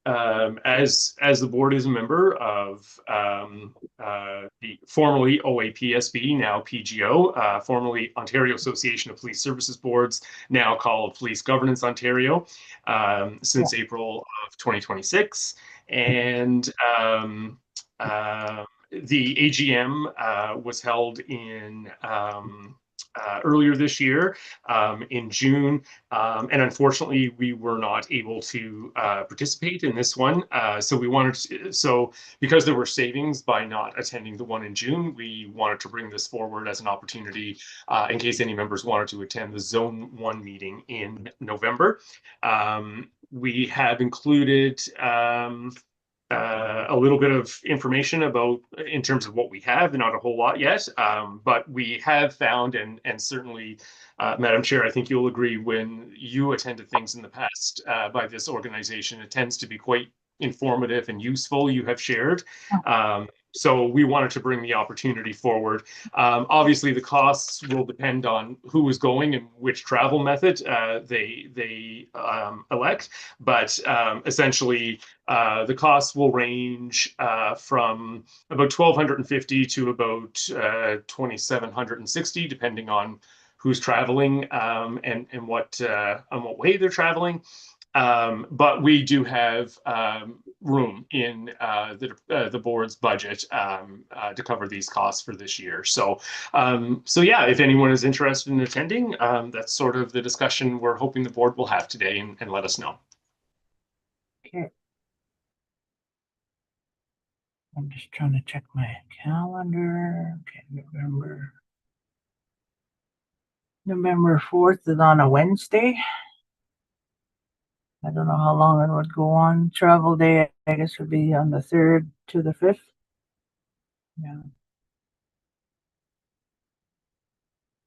as the board is a member of the formerly OAPSB, now PGO, formerly Ontario Association of Police Services Boards, now called Police Governance Ontario, since April of 2026, and the AGM was held in earlier this year in June, and unfortunately we were not able to participate in this one. So because there were savings by not attending the one in June, we wanted to bring this forward as an opportunity in case any members wanted to attend the Zone 1 meeting in November. We have included a little bit of information about in terms of what we have, not a whole lot yet, but we have found, and certainly, Madam Chair, I think you'll agree, when you attended things in the past by this organization, it tends to be quite informative and useful. You have shared. So we wanted to bring the opportunity forward. Obviously, the costs will depend on who is going and which travel method they elect. But essentially, the costs will range from about $1,250 to about $2,760, depending on who's traveling and what way they're traveling. But we do have room in the board's budget to cover these costs for this year. So yeah, if anyone is interested in attending, that's sort of the discussion we're hoping the board will have today, and let us know. Okay. I'm just trying to check my calendar. Okay, November 4th is on a Wednesday. I don't know how long it would go on. Travel day, I guess, would be on the 3rd to the 5th. Yeah.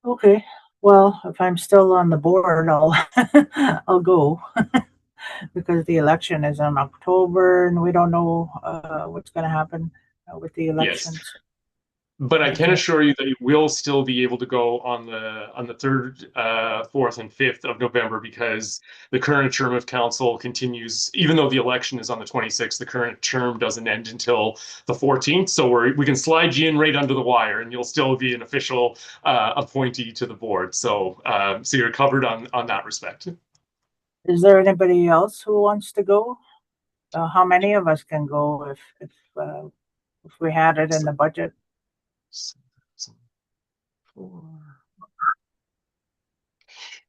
Okay. Well, if I'm still on the board, I'll go because the election is in October, and we don't know what's going to happen with the elections. But I can assure you that you will still be able to go on the 3rd, 4th, and 5th of November, because the current term of council continues. Even though the election is on the 26th, the current term doesn't end until the 14th. So we can slide you in right under the wire, and you'll still be an official appointee to the board. So so you're covered on that respect. Is there anybody else who wants to go? How many of us can go if we had it in the budget?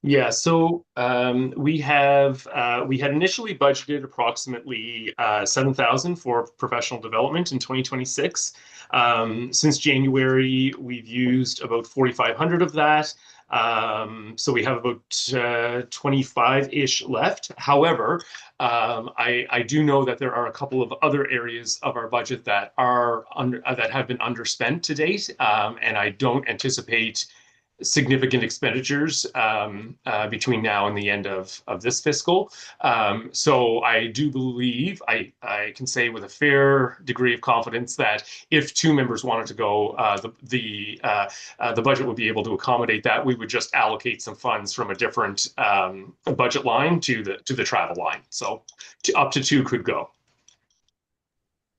Yeah, so we had initially budgeted approximately 7,000 for professional development in 2026. Since January, we've used about 4,500 of that. So we have about 25-ish left. However, I do know that there are a couple of other areas of our budget that have been underspent to date, and I don't anticipate significant expenditures between now and the end of this fiscal. So I do believe I can say with a fair degree of confidence that if 2 members wanted to go, the budget would be able to accommodate that. We would just allocate some funds from a different budget line to the travel line. So up to 2 could go.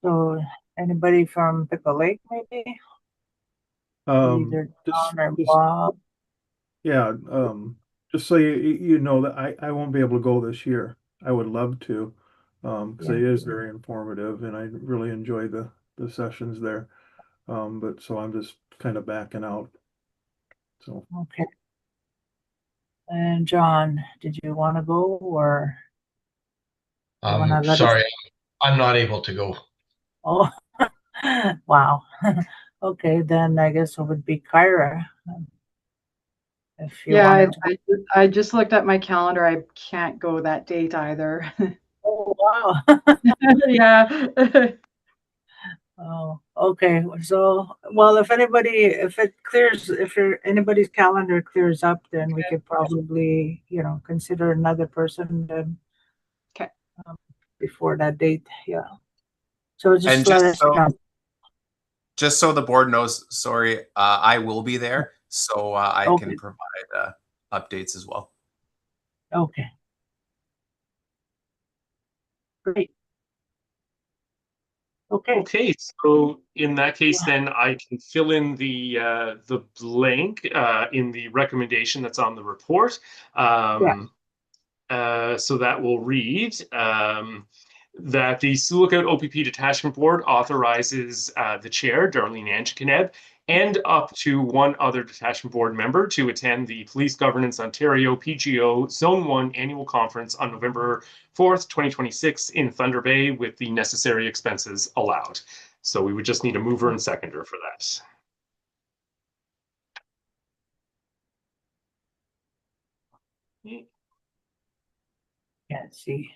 So anybody from Pickle Lake, maybe? Either John or Bob? Yeah, just so you know that I won't be able to go this year. I would love to, because it is very informative and I really enjoy the sessions there. But so I'm just kind of backing out. So Okay. And John, did you want to go, or you wanna let us- Sorry, I'm not able to go. Oh, wow. Okay, then I guess it would be Kyra. If you Yeah, wanted to. I just looked at my calendar. I can't go that date either. Oh, wow. Yeah. Oh, okay. So, well, if anybody's calendar clears up, then we could probably, consider another person then. Okay. Before that date, yeah. So just And let us know. Just so the board knows, sorry, I will be there, so I Okay. can provide updates as well. Okay. Great. Okay. Okay, so in that case, then I can fill in the blank in the recommendation that's on the report. So that will read that the Sioux Lookout OPP Detachment Board authorizes the chair, Darlene Anchikaneb, and up to 1 other detachment board member to attend the Police Governance Ontario PGO Zone 1 annual conference on November 4th, 2026 in Thunder Bay, with the necessary expenses allowed. So we would just need a mover and seconder for that. Can't see.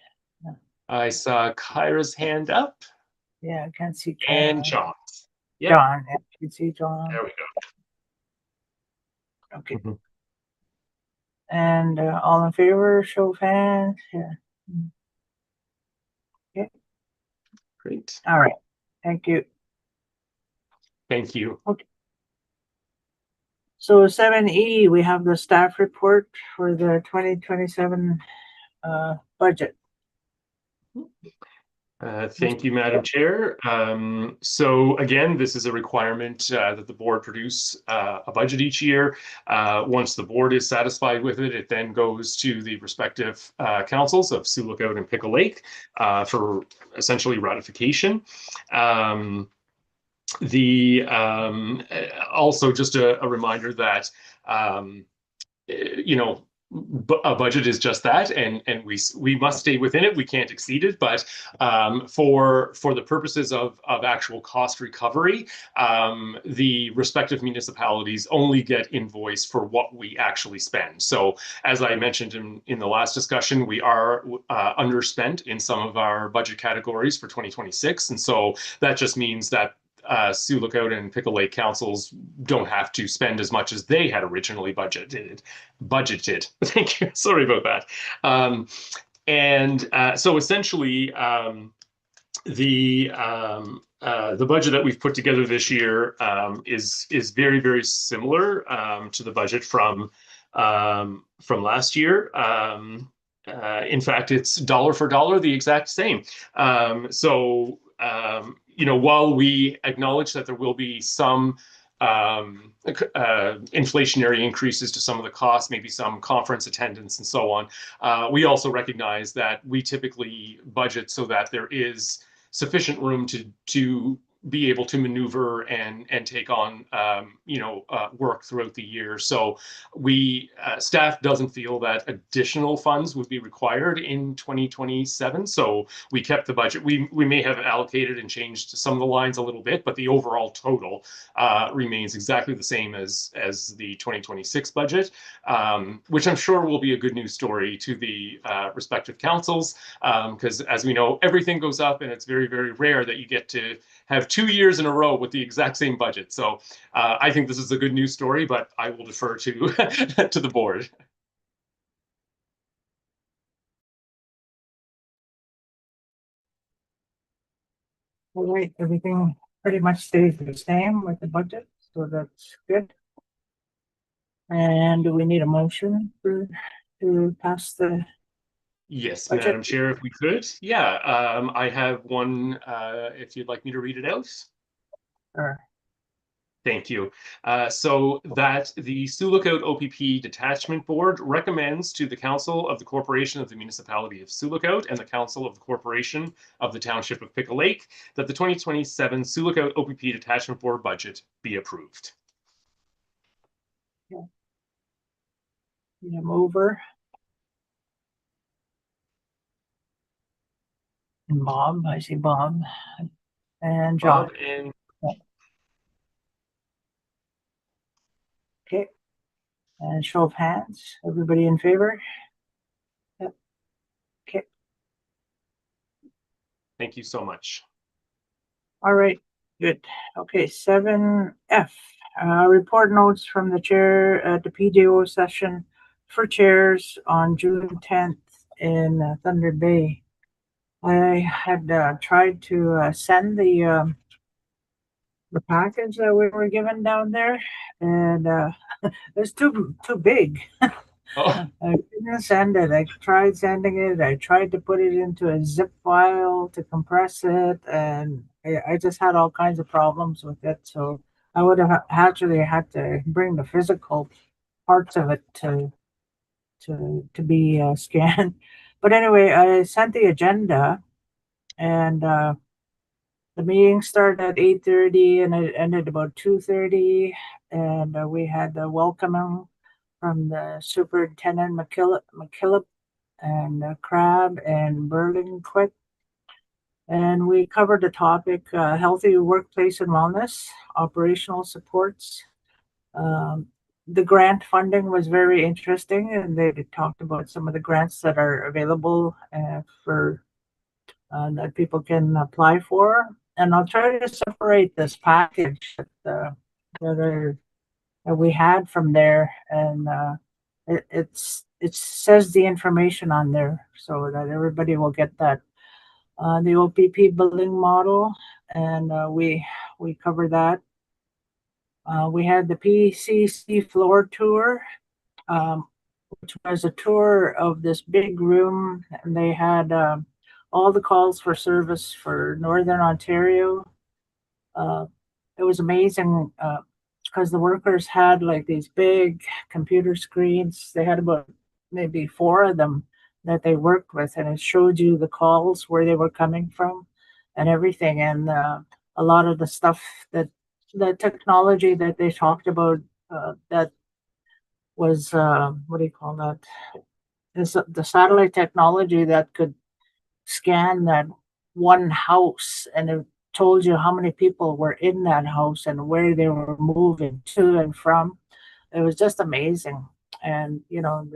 I saw Kyra's hand up. Yeah, I can't see And Kyra. John. Yep. John, yeah, you can see John. There we go. Okay. And all in favor, show of hands. Yeah. Okay. Great. All right. Thank you. Thank you. Okay. So 7E, we have the staff report for the 2027 budget. Thank you, Madam Chair. So again, this is a requirement that the board produce a budget each year. Once the board is satisfied with it, it then goes to the respective councils of Sioux Lookout and Pickle Lake for essentially ratification. Also just a reminder that a budget is just that, and we must stay within it. We can't exceed it. But for the purposes of actual cost recovery, the respective municipalities only get invoiced for what we actually spend. So as I mentioned in the last discussion, we are underspent in some of our budget categories for 2026, and so that just means that Sioux Lookout and Pickle Lake councils don't have to spend as much as they had originally budgeted. Thank you. Sorry about that. So essentially, the budget that we've put together this year is very, very similar to the budget from last year. In fact, it's dollar for dollar the exact same. You know, while we acknowledge that there will be some inflationary increases to some of the costs, maybe some conference attendance and so on, we also recognize that we typically budget so that there is sufficient room to be able to maneuver and take on you know, work throughout the year. So we staff doesn't feel that additional funds would be required in 2027. So we kept the budget. We may have allocated and changed some of the lines a little bit, but the overall total remains exactly the same as the 2026 budget, which I'm sure will be a good news story to the respective councils, because as we know, everything goes up, and it's very, very rare that you get to have 2 years in a row with the exact same budget. So I think this is a good news story, but I will defer to to the board. All right, everything pretty much stays the same with the budget, so that's good. And do we need a motion to pass the? Yes, budget? Madam Chair, if we could. Yeah, I have one, if you'd like me to read it out. Sure. Thank you. So that the Sioux Lookout OPP Detachment Board recommends to the Council of the Corporation of the Municipality of Sioux Lookout and the Council of the Corporation of the Township of Pickle Lake that the 2027 Sioux Lookout OPP Detachment Board budget be approved. Yeah. Need a mover. And Bob, I see Bob. And John. Bob and Okay. And show of hands. Everybody in favor? Yep. Okay. thank you so much. All right. Good. Okay. 7F. Report notes from the chair at the PJO session for chairs on June 10th in Thunder Bay. I had tried to send the package that we were given down there, and it's too big. Oh. I didn't send it. I tried sending it. I tried to put it into a zip file to compress it, and I just had all kinds of problems with it. So I would have actually had to bring the physical parts of it to be scanned. But anyway, I sent the agenda, and the meeting started at 8:30 and it ended about 2:30, and we had the welcoming from the Superintendent McKillop and Crab and Burlingquist. And we covered the topic, healthy workplace and wellness, operational supports. The grant funding was very interesting, and they talked about some of the grants that are available for that people can apply for. And I'll try to separate this package that we had from there, and it says the information on there so that everybody will get that. The OPP billing model, and we covered that. We had the PCC floor tour, which was a tour of this big room, and they had all the calls for service for Northern Ontario. It was amazing because the workers had like these big computer screens. They had about maybe 4 of them that they worked with, and it showed you the calls, where they were coming from and everything. And a lot of the stuff that the technology that they talked about that was what do you call that? Is the satellite technology that could scan that one house, and it told you how many people were in that house and where they were moving to and from. It was just amazing. And you know,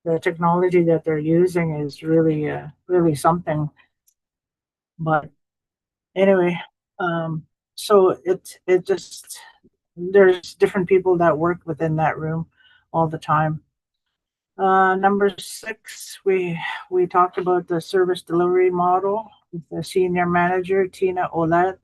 the technology that they're using is really really something. But anyway, so it just, there's different people that work within that room all the time. Number 6, we talked about the service delivery model, with the senior manager, Tina Olet.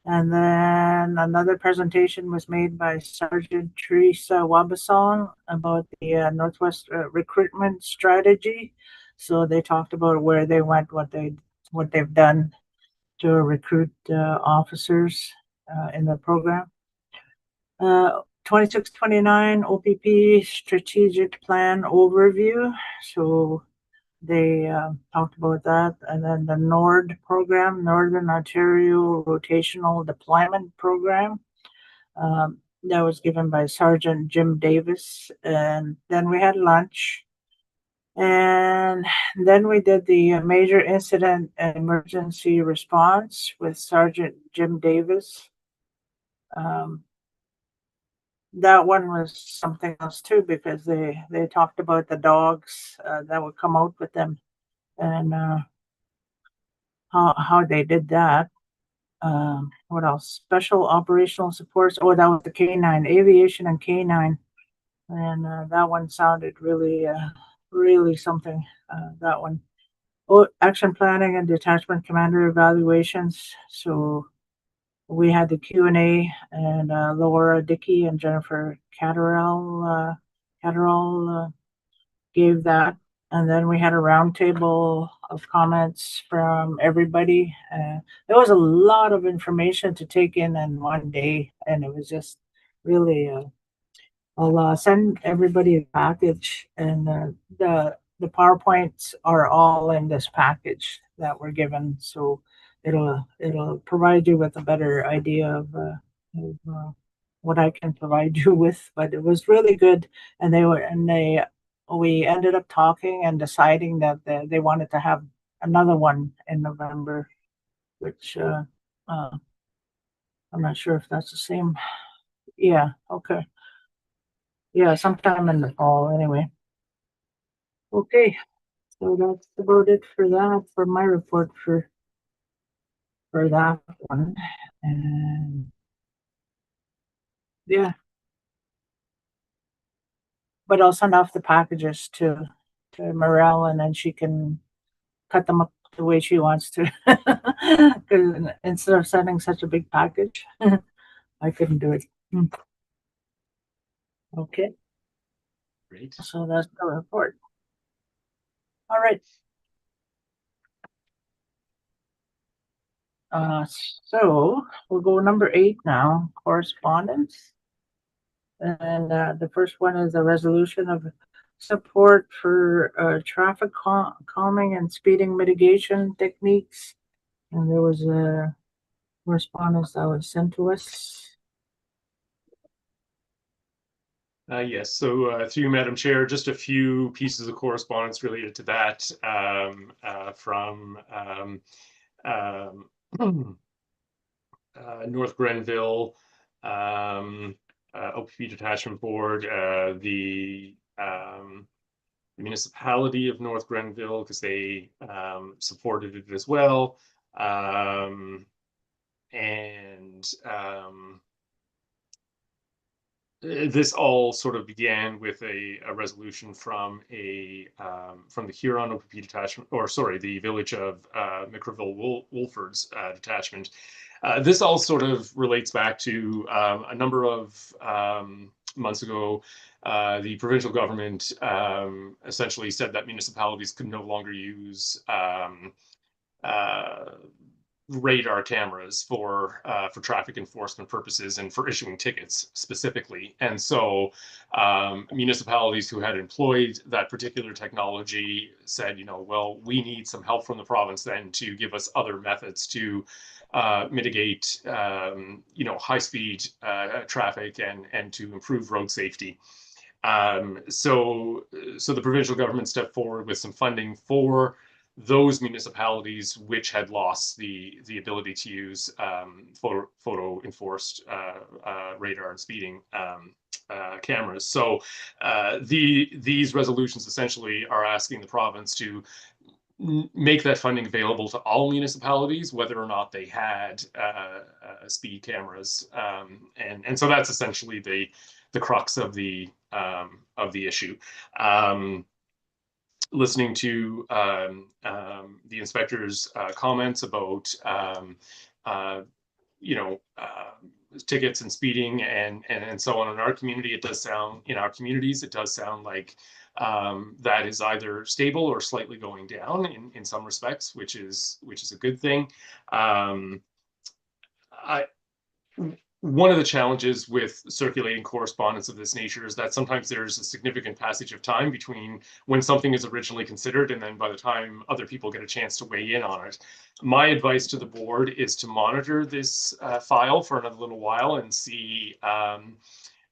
And then another presentation was made by Sergeant Teresa Wabasong about the Northwest recruitment strategy. So they talked about where they went, what they've done to recruit officers in the program. 2629 OPP strategic plan overview. So they talked about that. And then the NORD program, Northern Ontario Rotational Deployment Program, that was given by Sergeant Jim Davis. And then we had lunch. And then we did the major incident and emergency response with Sergeant Jim Davis. That one was something else too, because they talked about the dogs that would come out with them, and how they did that. What else? Special operational supports. Oh, that was the K9, aviation and K9, and that one sounded really something. That one. Oh, action planning and detachment commander evaluations. So we had the Q&A, and Laura Dickey and Jennifer Catterall gave that. And then we had a roundtable of comments from everybody. There was a lot of information to take in one day, and it was just really, I'll send everybody a package, and the PowerPoints are all in this package that we're given. So it'll provide you with a better idea of what I can provide you with. But it was really good, and we ended up talking and deciding that they wanted to have another one in November, which I'm not sure if that's the same. Yeah, okay. Yeah, sometime in the fall anyway. Okay, so that's about it for that, for my report for that one. And yeah, but I'll send off the packages to Morel, and then she can cut them up the way she wants to. Because instead of sending such a big package, I couldn't do it. Okay, Great. so that's the report. All right. So we'll go number 8 now, correspondence. And the first one is a resolution of support for traffic calming and speeding mitigation techniques. And there was a correspondence that was sent to us. Yes, so through you, Madam Chair, just a few pieces of correspondence related to that from North Grenville, OPP Detachment Board, the municipality of North Grenville, because they supported it as well, this all sort of began with a resolution from from the Huron OPP Detachment, or sorry, the village of Microville Wolford's detachment. This all sort of relates back to a number of months ago. The provincial government essentially said that municipalities could no longer use radar cameras for traffic enforcement purposes and for issuing tickets specifically. And so municipalities who had employed that particular technology said, well, we need some help from the province then to give us other methods to mitigate, high-speed traffic and to improve road safety. So the provincial government stepped forward with some funding for those municipalities which had lost the ability to use photo enforced radar and speeding cameras. So these resolutions essentially are asking the province to make that funding available to all municipalities, whether or not they had speed cameras, and so that's essentially the crux of the issue. listening to the inspector's comments about tickets and speeding and so on in our community, it does sound like that is either stable or slightly going down in some respects, which is a good thing. One of the challenges with circulating correspondence of this nature is that sometimes there's a significant passage of time between when something is originally considered and then by the time other people get a chance to weigh in on it. My advice to the board is to monitor this file for another little while and see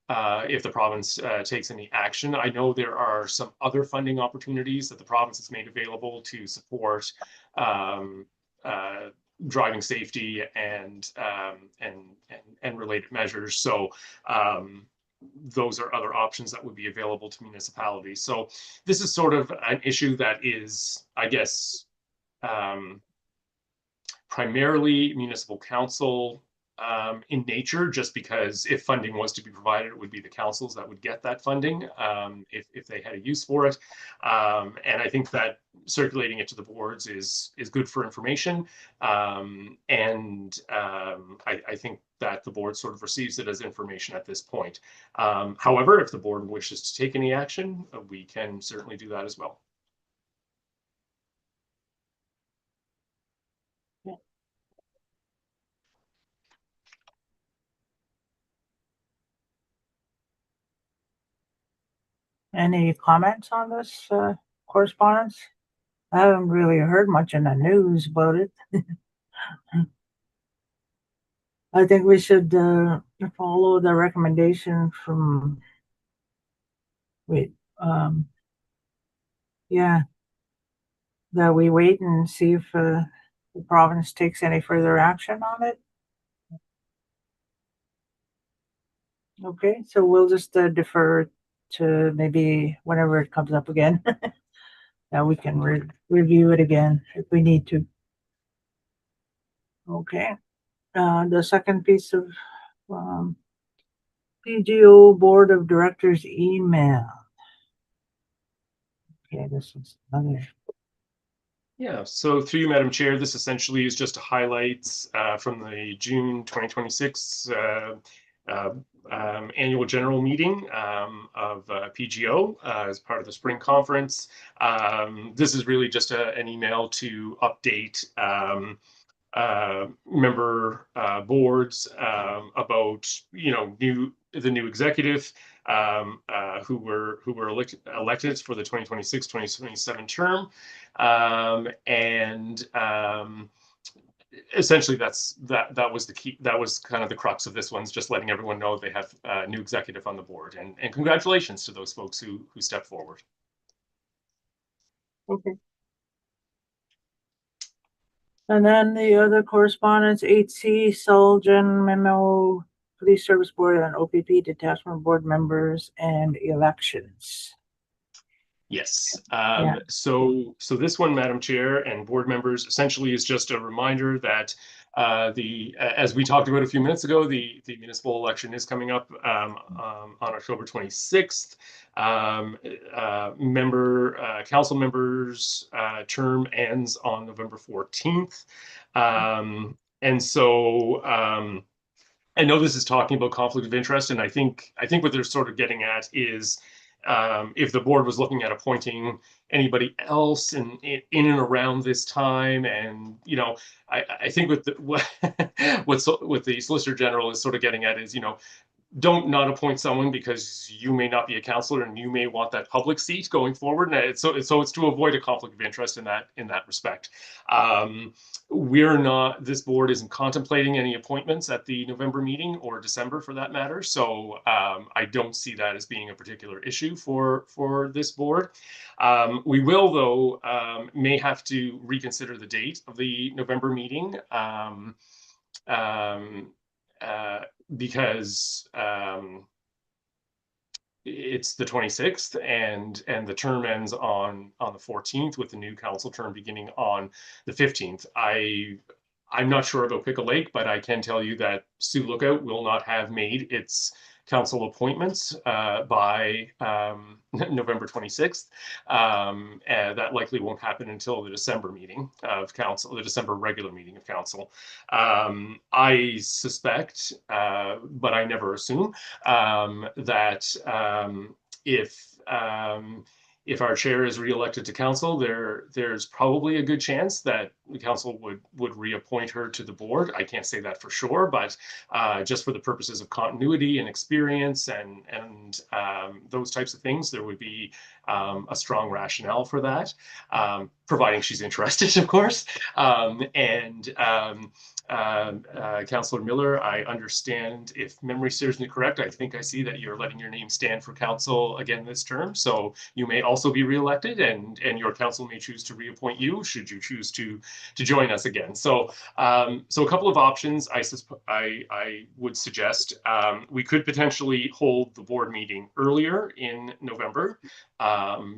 if the province takes any action. I know there are some other funding opportunities that the province has made available to support driving safety and related measures. So those are other options that would be available to municipalities. So this is sort of an issue that is, I guess, primarily municipal council in nature, just because if funding was to be provided, it would be the councils that would get that funding if they had a use for it. And I think that circulating it to the boards is good for information. I think that the board sort of receives it as information at this point. However, if the board wishes to take any action, we can certainly do that as well. Any comments on this correspondence? I haven't really heard much in the news about it. I think we should follow the recommendation from, that we wait and see if the province takes any further action on it. Okay, so we'll just defer to maybe whenever it comes up again. That we can review it again if we need to. Okay, the second piece of PGO Board of Directors email. Okay, this is another. Yeah, so through you, Madam Chair, this essentially is just a highlights from the June 2026 annual general meeting of PGO as part of the spring conference. This is really just an email to update member boards about the new executive who were elected for the 2026-2027 term, essentially that was the key. That was kind of the crux of this one's just letting everyone know they have a new executive on the board, and congratulations to those folks who stepped forward. Okay. And then the other correspondence, 8C, Sullivan Memo, Police Service Board and OPP Detachment Board members and elections. Yes. So this one, Madam Chair and board members, essentially is just a reminder that as we talked about a few minutes ago, the municipal election is coming up on October 26th. Council members' term ends on November 14th. And so I know this is talking about conflict of interest, and I think what they're sort of getting at is if the board was looking at appointing anybody else in and around this time, and I think what the Solicitor General is sort of getting at is don't not appoint someone because you may not be a councillor and you may want that public seat going forward. And it's to avoid a conflict of interest in that respect. This board isn't contemplating any appointments at the November meeting or December for that matter. So I don't see that as being a particular issue for this board. We will, though, may have to reconsider the date of the November meeting. Because it's the 26th and the term ends on the 14th, with the new council term beginning on the 15th. I'm not sure about Pickle Lake, but I can tell you that Sioux Lookout will not have made its council appointments by November 26th. That likely won't happen until the December meeting of council, the December regular meeting of council. I suspect, but I never assume, that if our chair is reelected to council, there's probably a good chance that the council would reappoint her to the board. I can't say that for sure, but just for the purposes of continuity and experience and those types of things, there would be a strong rationale for that, providing she's interested, of course. Councillor Miller, I understand, if memory serves me correct, I think I see that you're letting your name stand for council again this term. So you may also be reelected, and your council may choose to reappoint you should you choose to join us again. So so a couple of options I would suggest. We could potentially hold the board meeting earlier in November,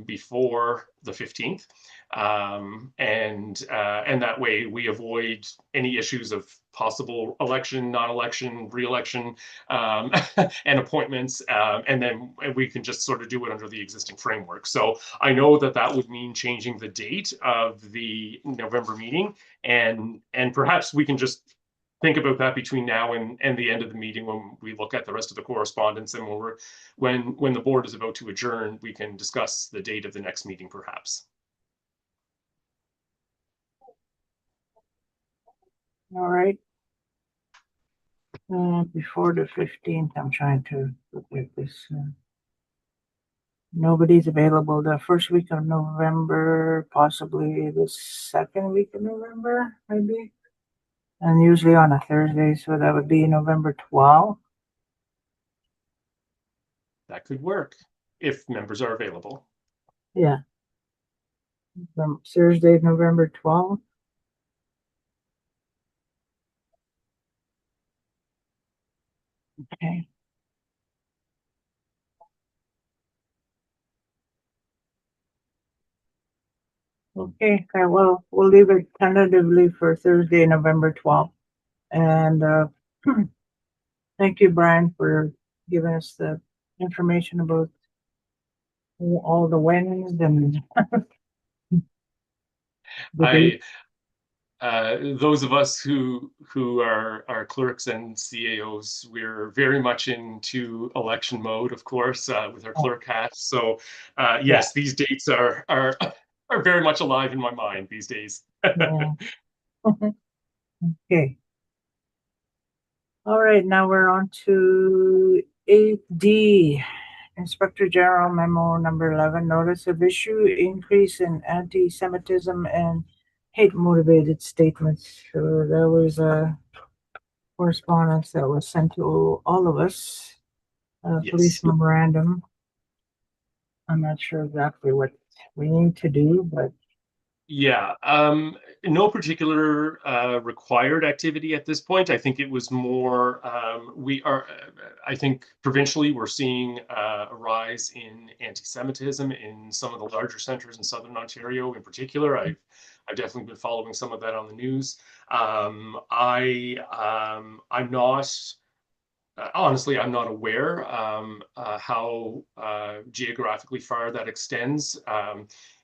before the 15th. And that way we avoid any issues of possible election, non-election, re-election, and appointments, and then we can just sort of do it under the existing framework. So I know that would mean changing the date of the November meeting, and perhaps we can just think about that between now and the end of the meeting when we look at the rest of the correspondence, and when the board is about to adjourn, we can discuss the date of the next meeting perhaps. All right. Before the 15th, I'm trying to look at this. Nobody's available the first week of November, possibly the second week of November, maybe. And usually on a Thursday, so that would be November 12th. That could work if members are available. Yeah. Thursday, November 12th. Okay. Okay, well, we'll leave it tentatively for Thursday, November 12th. And thank you, Brian, for giving us the information about all the wins and those of us who are clerks and CAOs, we're very much into election mode, of course, with our clerk hats. So yes, these dates are very much alive in my mind these days. Yeah. Okay. All right, now we're on to 8D. Inspector General Memo number 11, Notice of Issue, Increase in Anti-Semitism and Hate-Motivated Statements. So there was a correspondence that was sent to all of us, police memorandum. I'm not sure exactly what we need to do, but yeah, no particular required activity at this point. I think it was more, I think provincially we're seeing a rise in anti-Semitism in some of the larger centers in Southern Ontario in particular. I've definitely been following some of that on the news. I'm not, honestly, I'm not aware how geographically far that extends.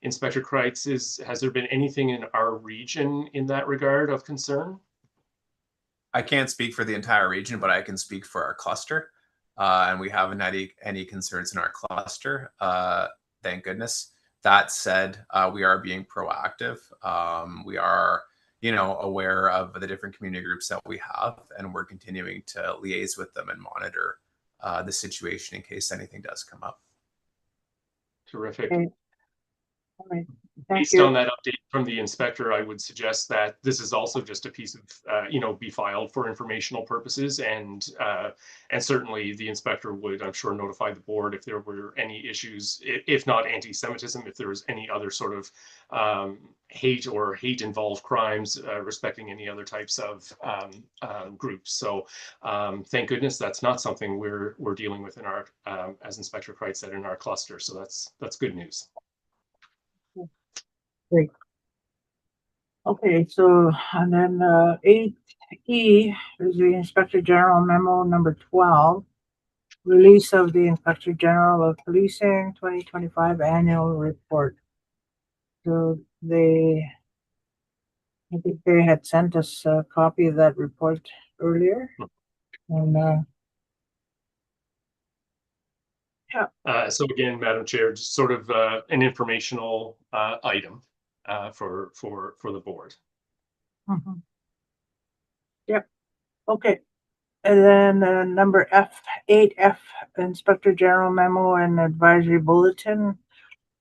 Inspector Kreitz, has there been anything in our region in that regard of concern? I can't speak for the entire region, but I can speak for our cluster. And we haven't had any concerns in our cluster, thank goodness. That said, we are being proactive. We are aware of the different community groups that we have, and we're continuing to liaise with them and monitor the situation in case anything does come up. Terrific. okay. All right. Based on that update from the inspector, I would suggest that this is also just a piece of, be filed for informational purposes, and certainly the inspector would, I'm sure, notify the board if there were any issues, if not anti-Semitism, if there was any other sort of hate or hate-involved crimes respecting any other types of groups. So thank goodness that's not something we're dealing with in our, as Inspector Kreitz said, in our cluster. So that's good news. Great. Okay, so and then 8E is the Inspector General Memo number 12. release of the Inspector General of Policing 2025 annual report. So I think they had sent us a copy of that report earlier. And So again, Madam Chair, just sort of an informational item for the board. mhm. Yep. Okay. And then number F8F, Inspector General Memo and Advisory Bulletin.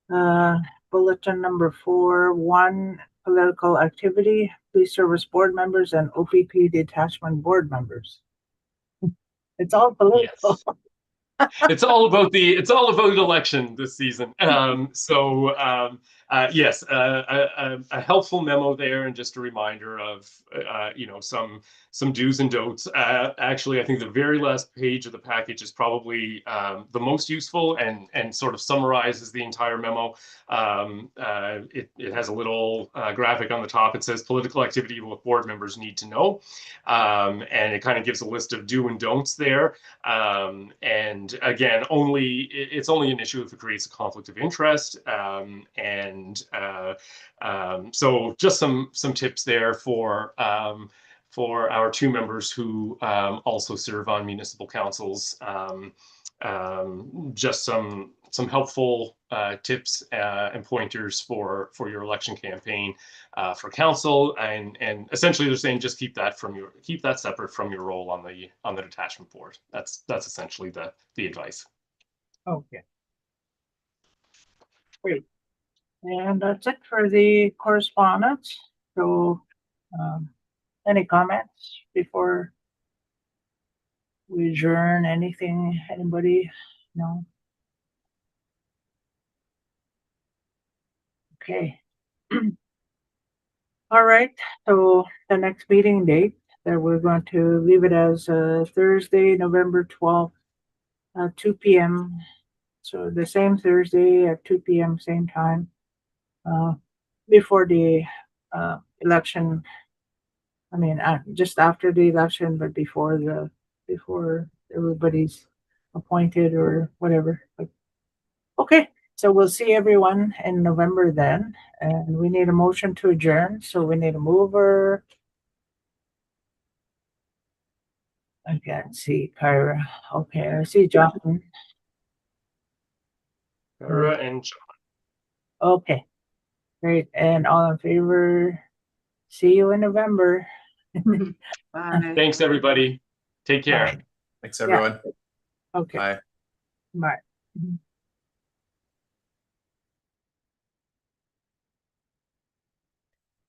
Bulletin number 4.1, political activity, police service board members and OPP Detachment board members. It's all political. Yes. It's all about election this season. Yes, a helpful memo there, and just a reminder of some do's and don'ts. Actually, I think the very last page of the package is probably the most useful and sort of summarizes the entire memo. It has a little graphic on the top. It says political activity what board members need to know, and it kind of gives a list of do and don'ts there. And again, it's only an issue if it creates a conflict of interest. So just some tips there for our two members who also serve on municipal councils. Just some helpful tips and pointers for your election campaign for council, and essentially they're saying just keep that separate from your role on the detachment board. That's essentially the advice. Okay. Great. And that's it for the correspondence. So, any comments before we adjourn? Anything? Anybody? No? Okay. All right. So the next meeting date that we're going to leave it as Thursday, November 12th, 2 p.m. So the same Thursday at 2 p.m. same time, before the election. I mean, just after the election, but before everybody's appointed or whatever. But, okay, so we'll see everyone in November then, and we need a motion to adjourn. So we need a mover. I can't see Kyra. Okay, I see John. And Okay, great. And all in favor? See you in November. Bye. thanks, everybody. Take care. Bye. Thanks, everyone. Okay. Bye. Bye.